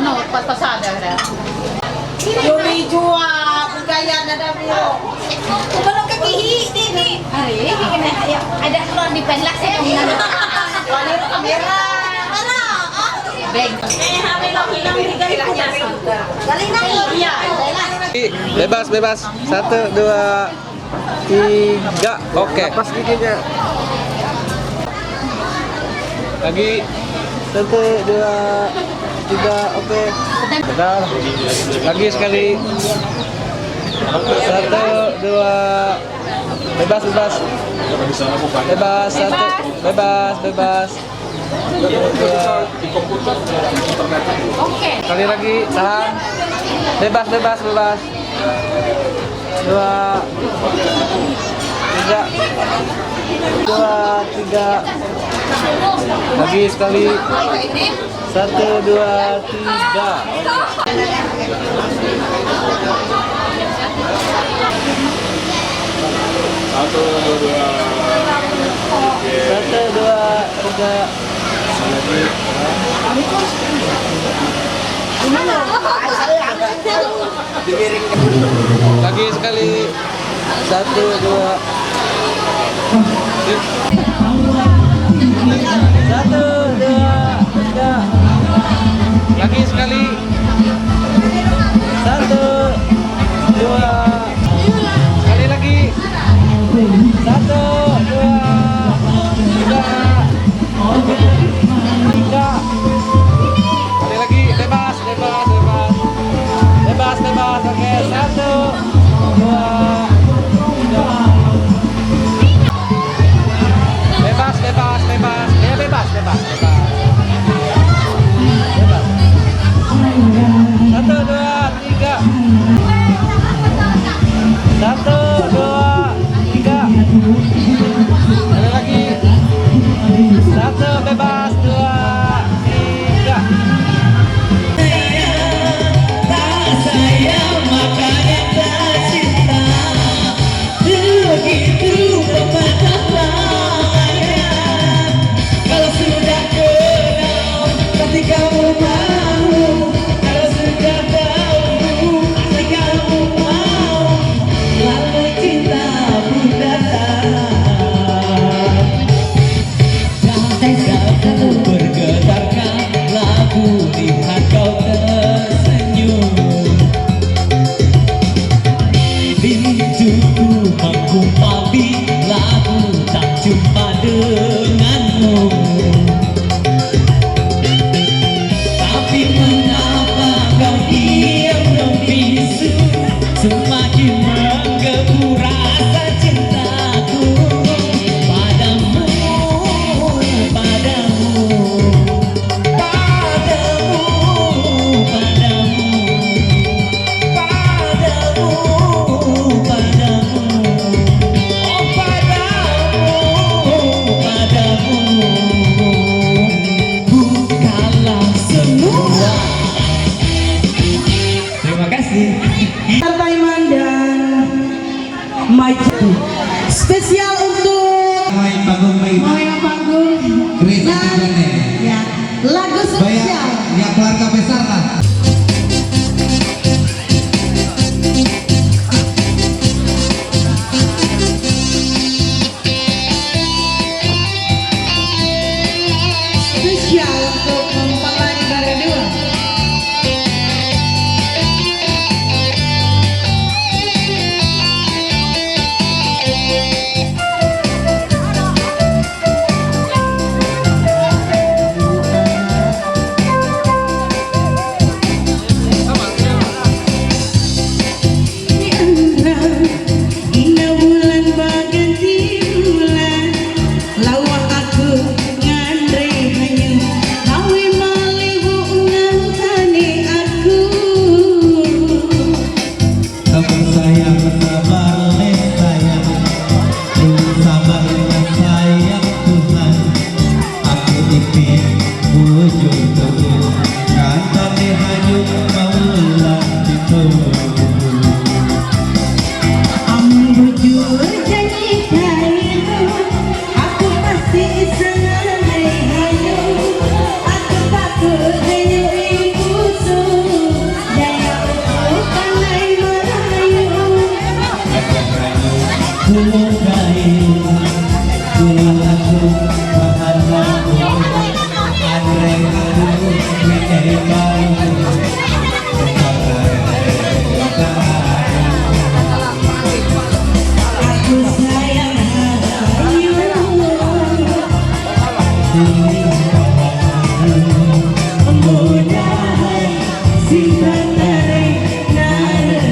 S3: Ano, pasada na. Yung medyo gaya na dami. Kung kakihi, dini. Ari, ada keluar di penlak sa kanya. Wala yung kamera. Ano? Beg. Hamil lang ilang bigay ko niya. Galing na iya.
S4: Bebas, bebas. 1, 2, 3. Oke.
S8: Lepas giginya.
S4: Lagi.
S8: 1, 2, 3, oke.
S4: Bentar. Lagi sekali. 1, 2. Bebas, bebas. Bebas, 1. Bebas, bebas. 1, 2.
S3: Oke.
S4: Sekali lagi, tahan. Bebas, bebas, bebas. 2, 3. 2, 3. Lagi sekali. 1, 2, 3.
S6: Satu, dua. Oke.
S4: 1, 2, 3. Lagi sekali. 1, 2. 1, 2, 3. Lagi sekali. 1, 2. Sekali lagi. 1, 2, 3. 3. Sekali lagi. Bebas, bebas, bebas. Bebas, bebas. Oke, 1, 2, 3. Bebas, bebas, bebas. Ya, bebas, bebas.
S2: Jujur janji kayu, aku pasti senang hayu. Aku takut dengan ibusu, daya aku pandai merayu.
S8: Tulung kayu, tulung aku, bahan laku, andreng aku, wikei bau.
S2: Aku sayang hayu, mudah simpan tarik narasui.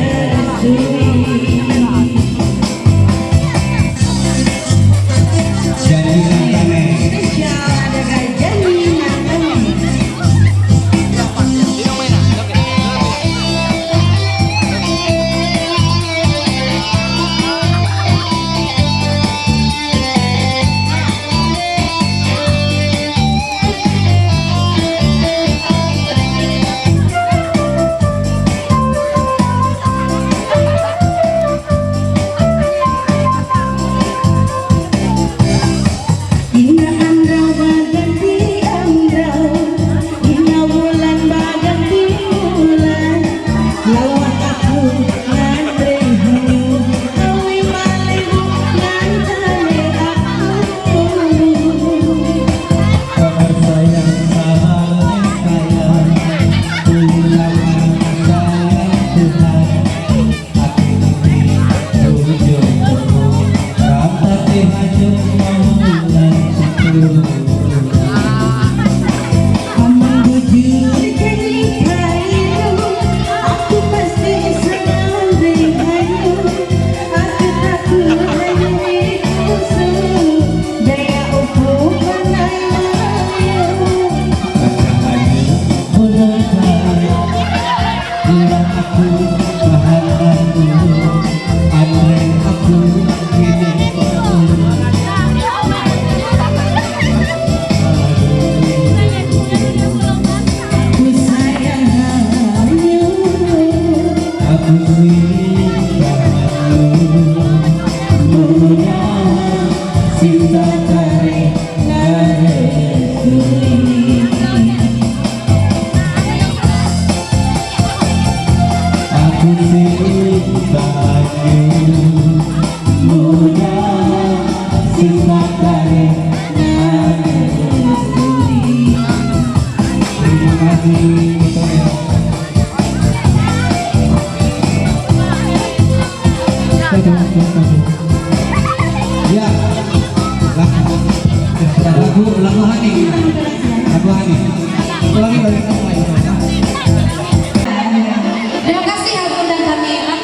S8: Lagu hati. Satu lagi bagi kamu.
S7: Terima kasih Agung dan Kamila.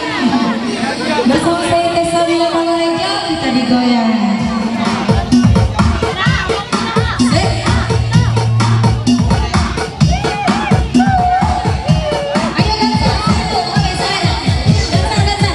S7: Bersama saya Tessa Wila Malareja, kita digoyang. Ayo dansa, oke saya dansa.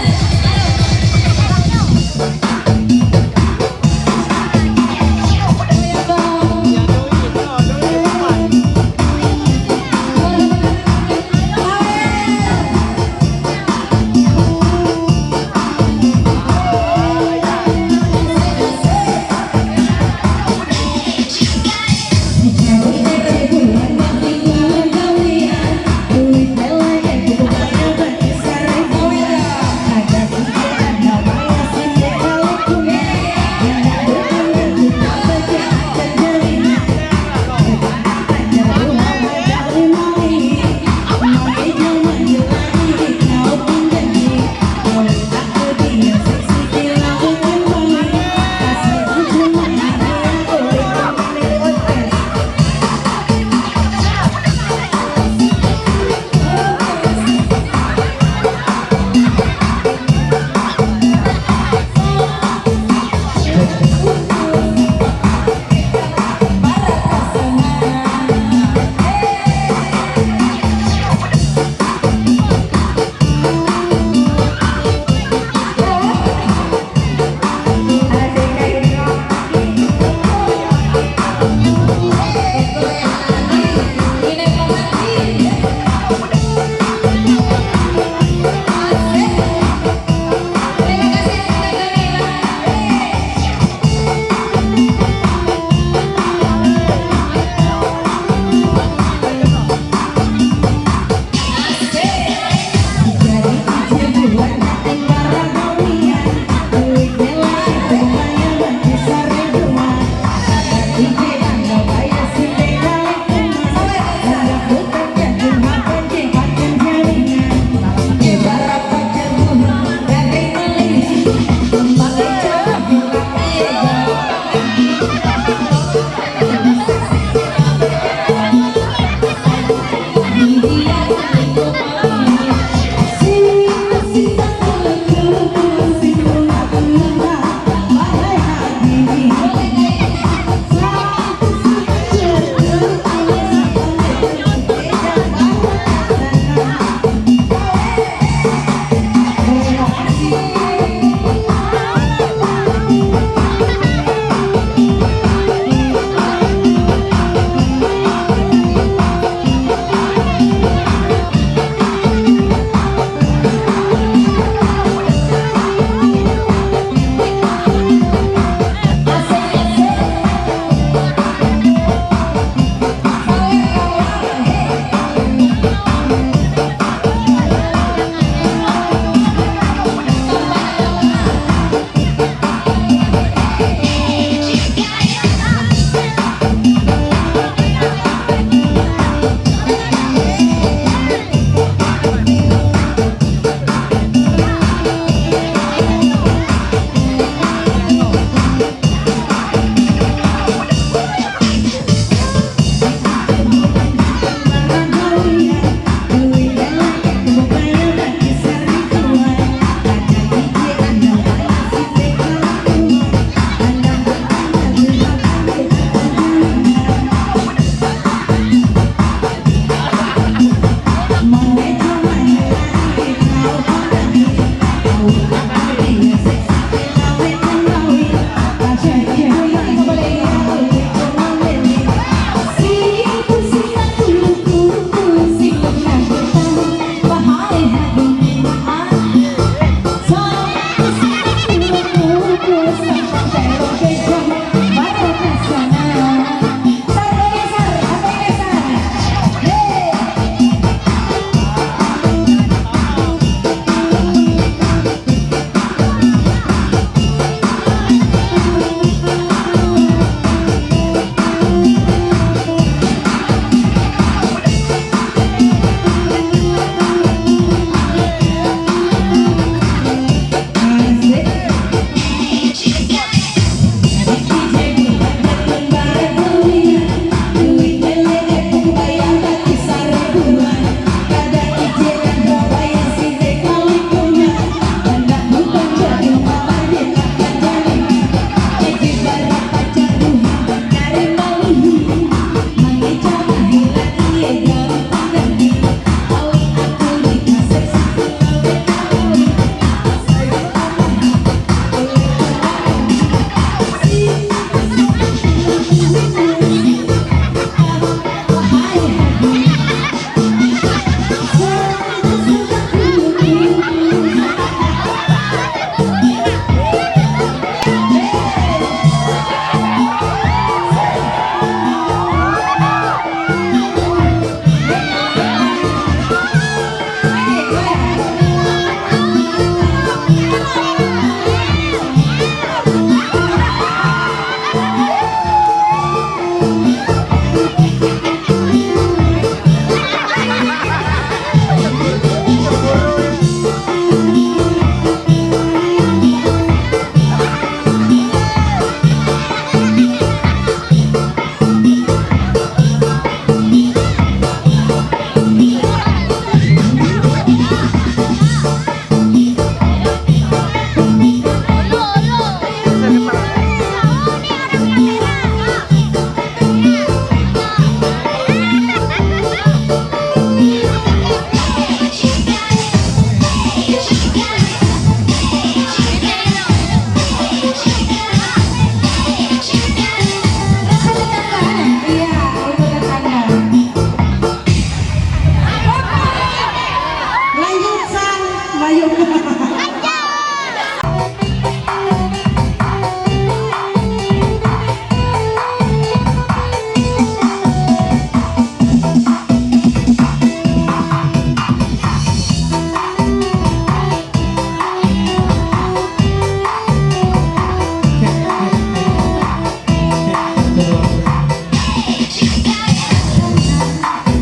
S2: payung.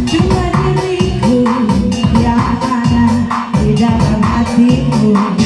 S2: Cuma diriku yang ada di dalam hatimu.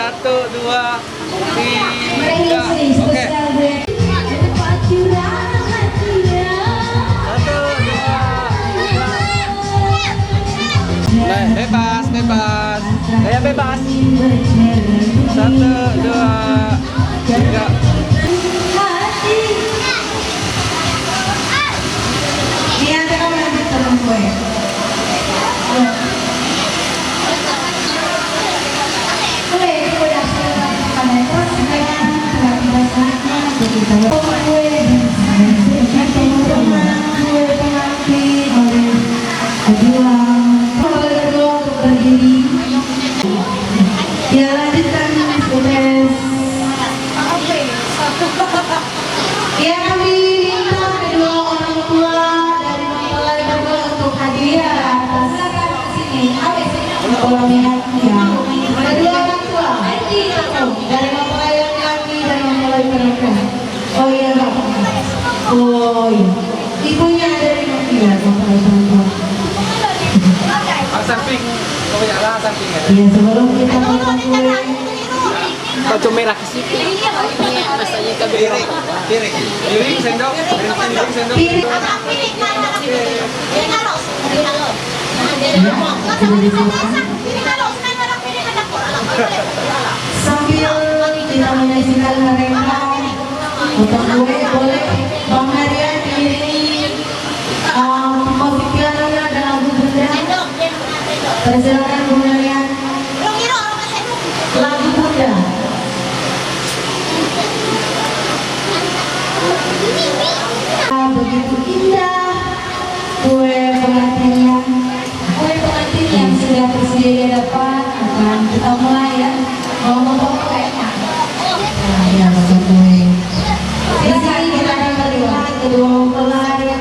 S4: 1, 2, 3.
S7: Merenggeng
S4: Oke.
S7: spesial duet. Cepat curang hatinya.
S4: 1, 2, 3. Bebas, bebas. Gaya bebas. 1, 2, 3.
S2: Iya, kamu lanjut sama gue.
S7: Gue udah selesai pada kelas saya tiba-tiba saatnya begitu. Gue
S2: Pengantin oleh kedua untuk berdiri. Ya, lanjutkan Ines. Ya, kami minta kedua orang tua dari mempelai berdua untuk hadiah. Silakan ke sini. Kalau lihat ya. Kedua orang tua dari mempelai laki-laki dan mempelai perempuan. Oh iya, Pak. Oh iya. Ibunya dari mana? Mempelai perempuan.
S4: Samping. Kau ya lah samping ya.
S2: Iya, sebelum kita potong kue.
S4: Baju merah ke situ. Masanya ke piring. Piring. Piring sendok. Piring sendok.
S2: Piring. Sambil kita menyaksikan mereka potong kue, boleh Bang Harian ini musik pianonya dan lagu Bunda. Persilakan Bung Harian, lagu Bunda. Begitu indah kue pengantin yang sudah tersedia di depan akan kita mulai ya. Mau potong kue? Nah, ya potong kue. Di sini kita akan melihat kedua mempelai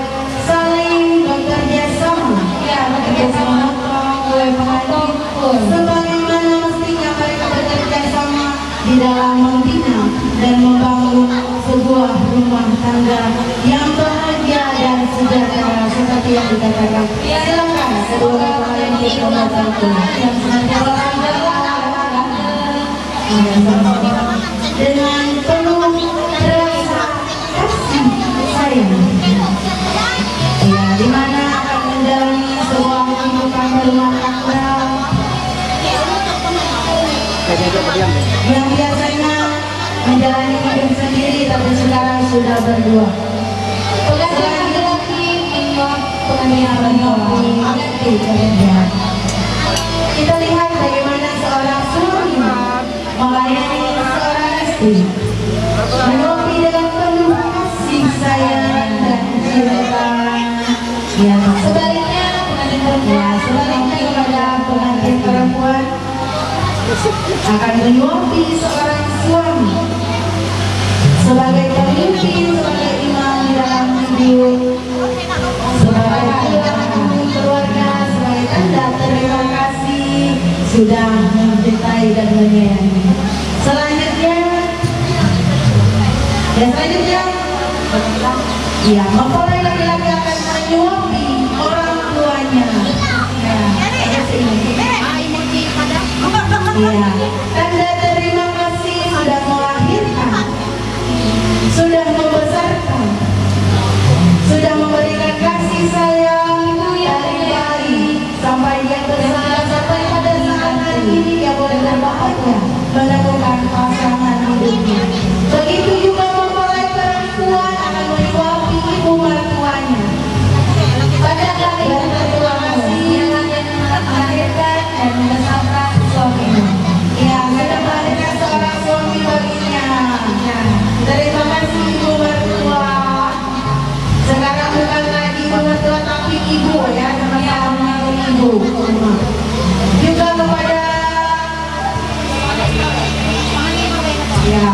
S2: saling bekerja sama. Ya, bekerja sama memotong kue pengantin. Sebagaimana mestinya mereka bekerja sama di dalam membina dan membangun sebuah rumah tangga yang bahagia dan sejahtera seperti yang dikatakan. Silakan kedua mempelai untuk memotong kue yang senantiasa dengan penuh rasa kasih sayang. Ya, di mana akan menjalani sebuah kehidupan berumah tangga yang biasanya menjalani hidup sendiri tapi sekarang sudah berdua. Pengantin laki-laki menguap pengantin perempuan. Kita lihat bagaimana seorang suami melayani seorang istri, menyuapi dengan penuh kasih sayang dan cinta. Ya, sebaliknya pengantin perempuan, sebaliknya kepada pengantin perempuan akan menyuapi seorang suami sebagai pemimpin, sebagai imam di dalam hidup, sebagai tulang keluarga, sebagai tanda terima kasih sudah mencintai dan menyayangi. Selanjutnya, ya, mempelai laki-laki akan menyuapi orang tuanya. Ya, tanda terima kasih sudah melahirkan, sudah membesarkan, sudah memberikan kasih sayang dari bayi sampai dia besar, sampai pada saat hari ini dia boleh berbahagia menemukan pasangan hidupnya. Begitu juga mempelai perempuan akan menyuapi ibu mertuanya. Pada hari terima kasih yang melahirkan dan membesarkan suaminya. Ya, sudah melahirkan seorang suami baginya. Terima kasih ibu mertua. Sekarang bukan lagi ibu mertua tapi ibu ya, sama-sama ibu. Juga kepada ya,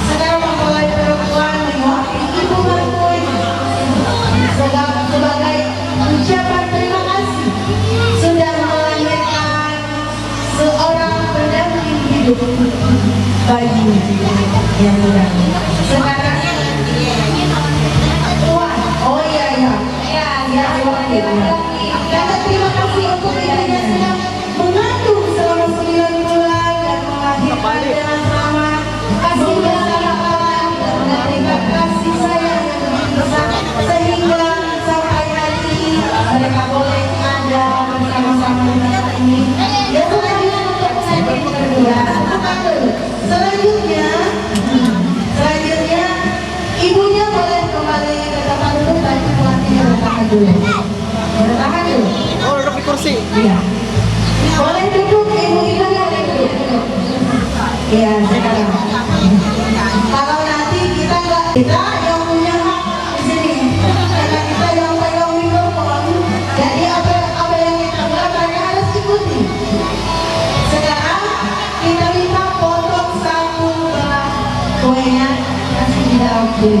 S2: sekarang mempelai perempuan menyuapi ibu mertuanya sebagai ucapan terima kasih sudah melahirkan seorang pendamping hidup baginya. Ya, sudah. Sekarang Tuhan, oh iya ya, ya Tuhan ya. Kata terima kasih untuk ibunya sedang mengandung selama 9 bulan dan melahirkan Selanjutnya ibunya boleh kembali ke tempat duduk, tapi pelatihnya bertahan dulu. Bertahan dulu.
S5: Oh, duduk di kursi.
S2: Iya. Boleh duduk, ibu-ibunya boleh duduk. Iya, sekarang. Kalau nanti kita yang punya hak di sini, karena kita yang pegang mikrofon, jadi apa yang kita bilang mereka harus ikuti. Sekarang kita minta potong satu belah kuenya, kasih di dalam kue.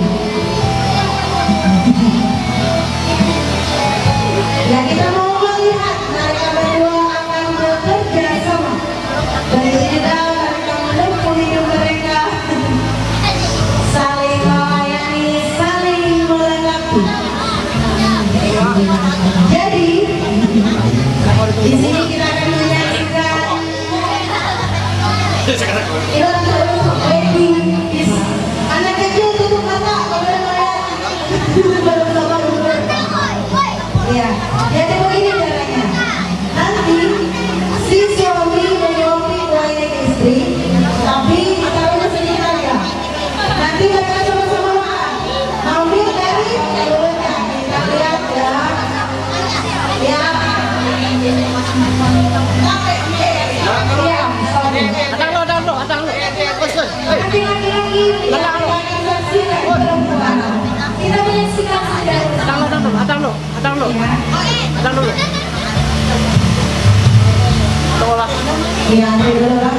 S2: Ya, kita mau melihat mereka berdua akan bekerja sama. Tidak mereka mendukung hidup mereka, saling melayani, saling melengkapi. Jadi di sini kita akan menyaksikan baby is anak kecil tutup mata boleh melihat baru sama dulu. Ya, jadi begini caranya. Nanti si suami menyuapi kuahnya ke istri, tapi ditaruhnya sedikit aja. Nanti mereka sama-sama makan. Ambil dari mulutnya, kita lihat ya. Ya. Nanti laki-laki yang akan saksikan perempuan. Kita menyaksikan saja. Iya, dulu lah.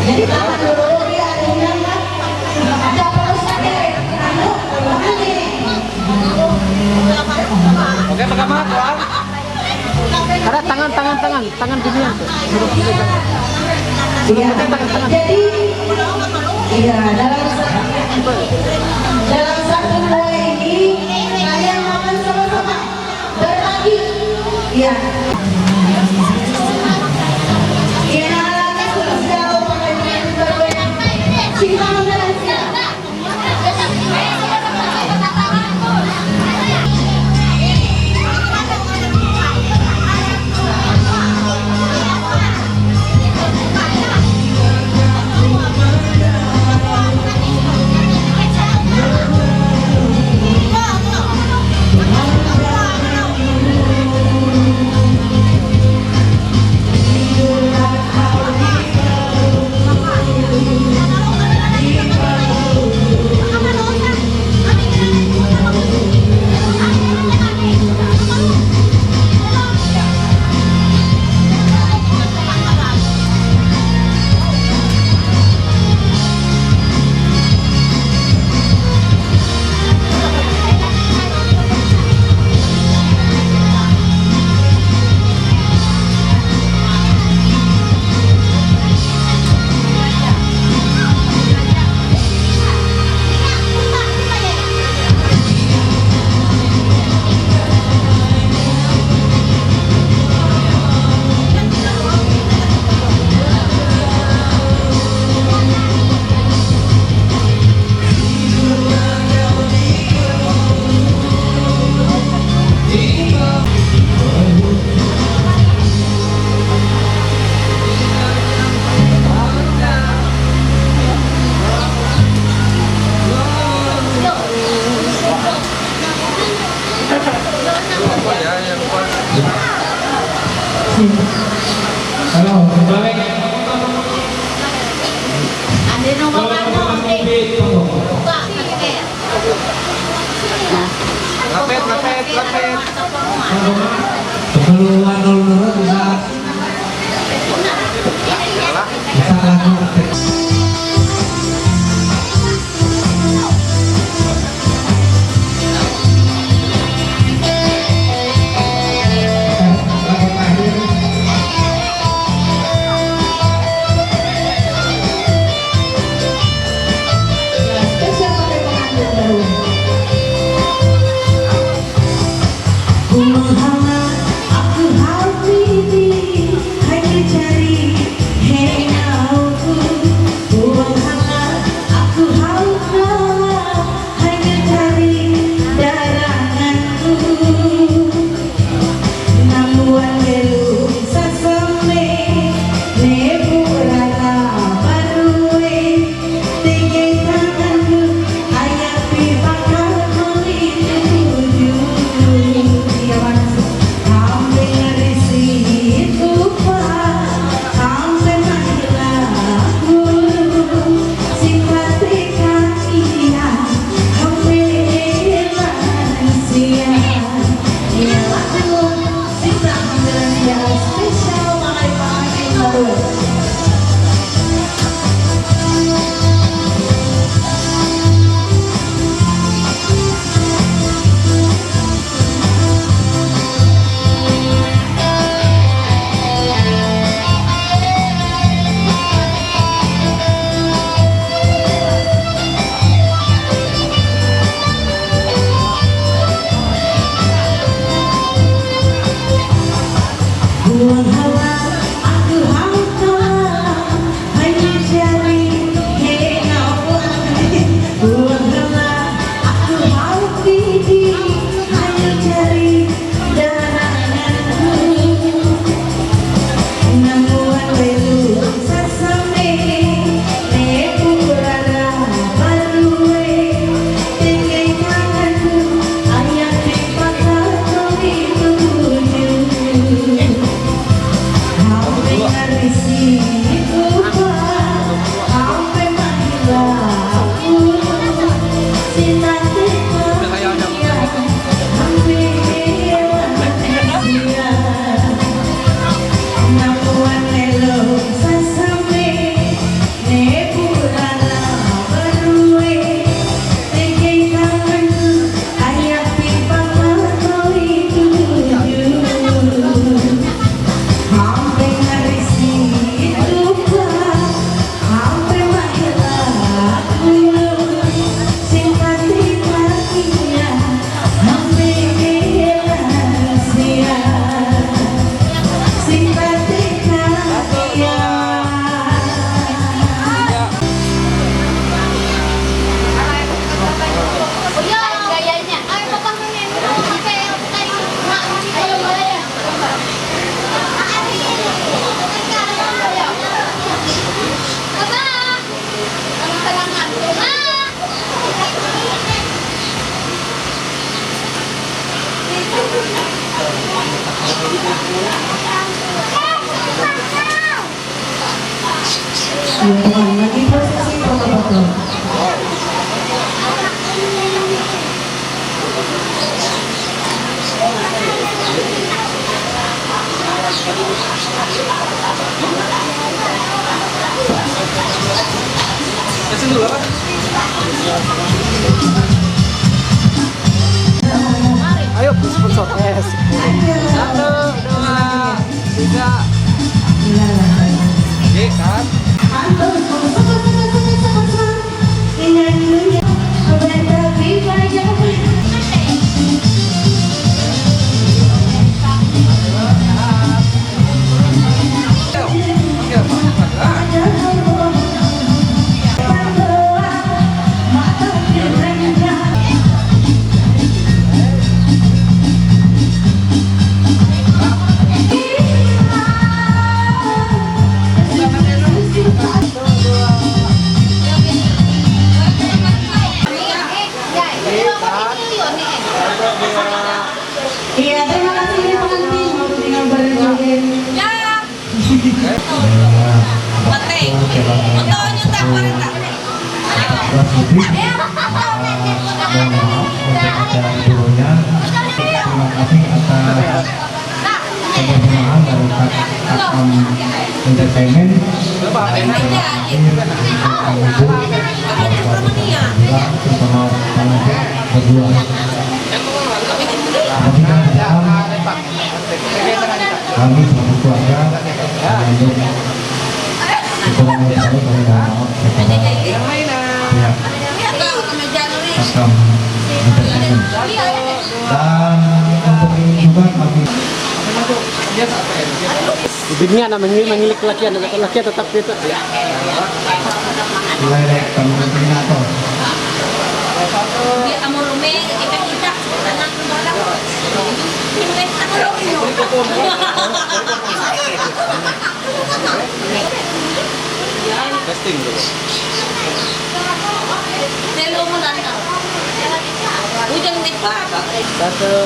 S2: Jadi tahan dulu, dia ada yang ada perusnya deh.
S5: Oke, pegang banget, Tuan. Ada tangan ginian tuh.
S2: Iya, jadi iya dalam satu kue ini kalian makan sama-sama berbagi. Iya.
S8: Halo, balik.
S3: Ada nomor satu, buka,
S5: Lapet.
S8: Keperluan dulu bisa laku.
S2: Spesial pakai pengantin baru. Ku menghangat, aku happy. Lagi prosesi foto-foto.
S4: Kasih dulu apa? Ayo sponsor. Yes. 1, 2, 3. Oke, kan?
S2: Iya, terima kasih pengantin. Mau tinggal berjoget.
S5: Terima kasih atas kebersamaan dari Kakam Entertainment. Terutama penonton berdua. Kami selaku keluarga untuk kekurangan kami mohon maaf kepada pihak Kakam Entertainment. Dan untuk ini juga kami
S8: Bibirnya nak mengilik laki tetap kita.
S5: lerek koordinator.
S4: Testing dulu.
S3: Hujan tiba.
S4: 1, 2.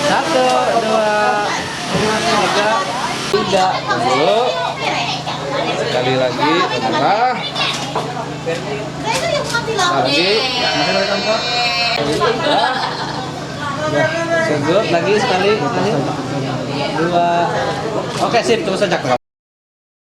S4: 1, 2, 3. Tidak dulu. Sekali lagi. Nah. Lagi. Segut lagi sekali. 2. Oke, sip, terus saja.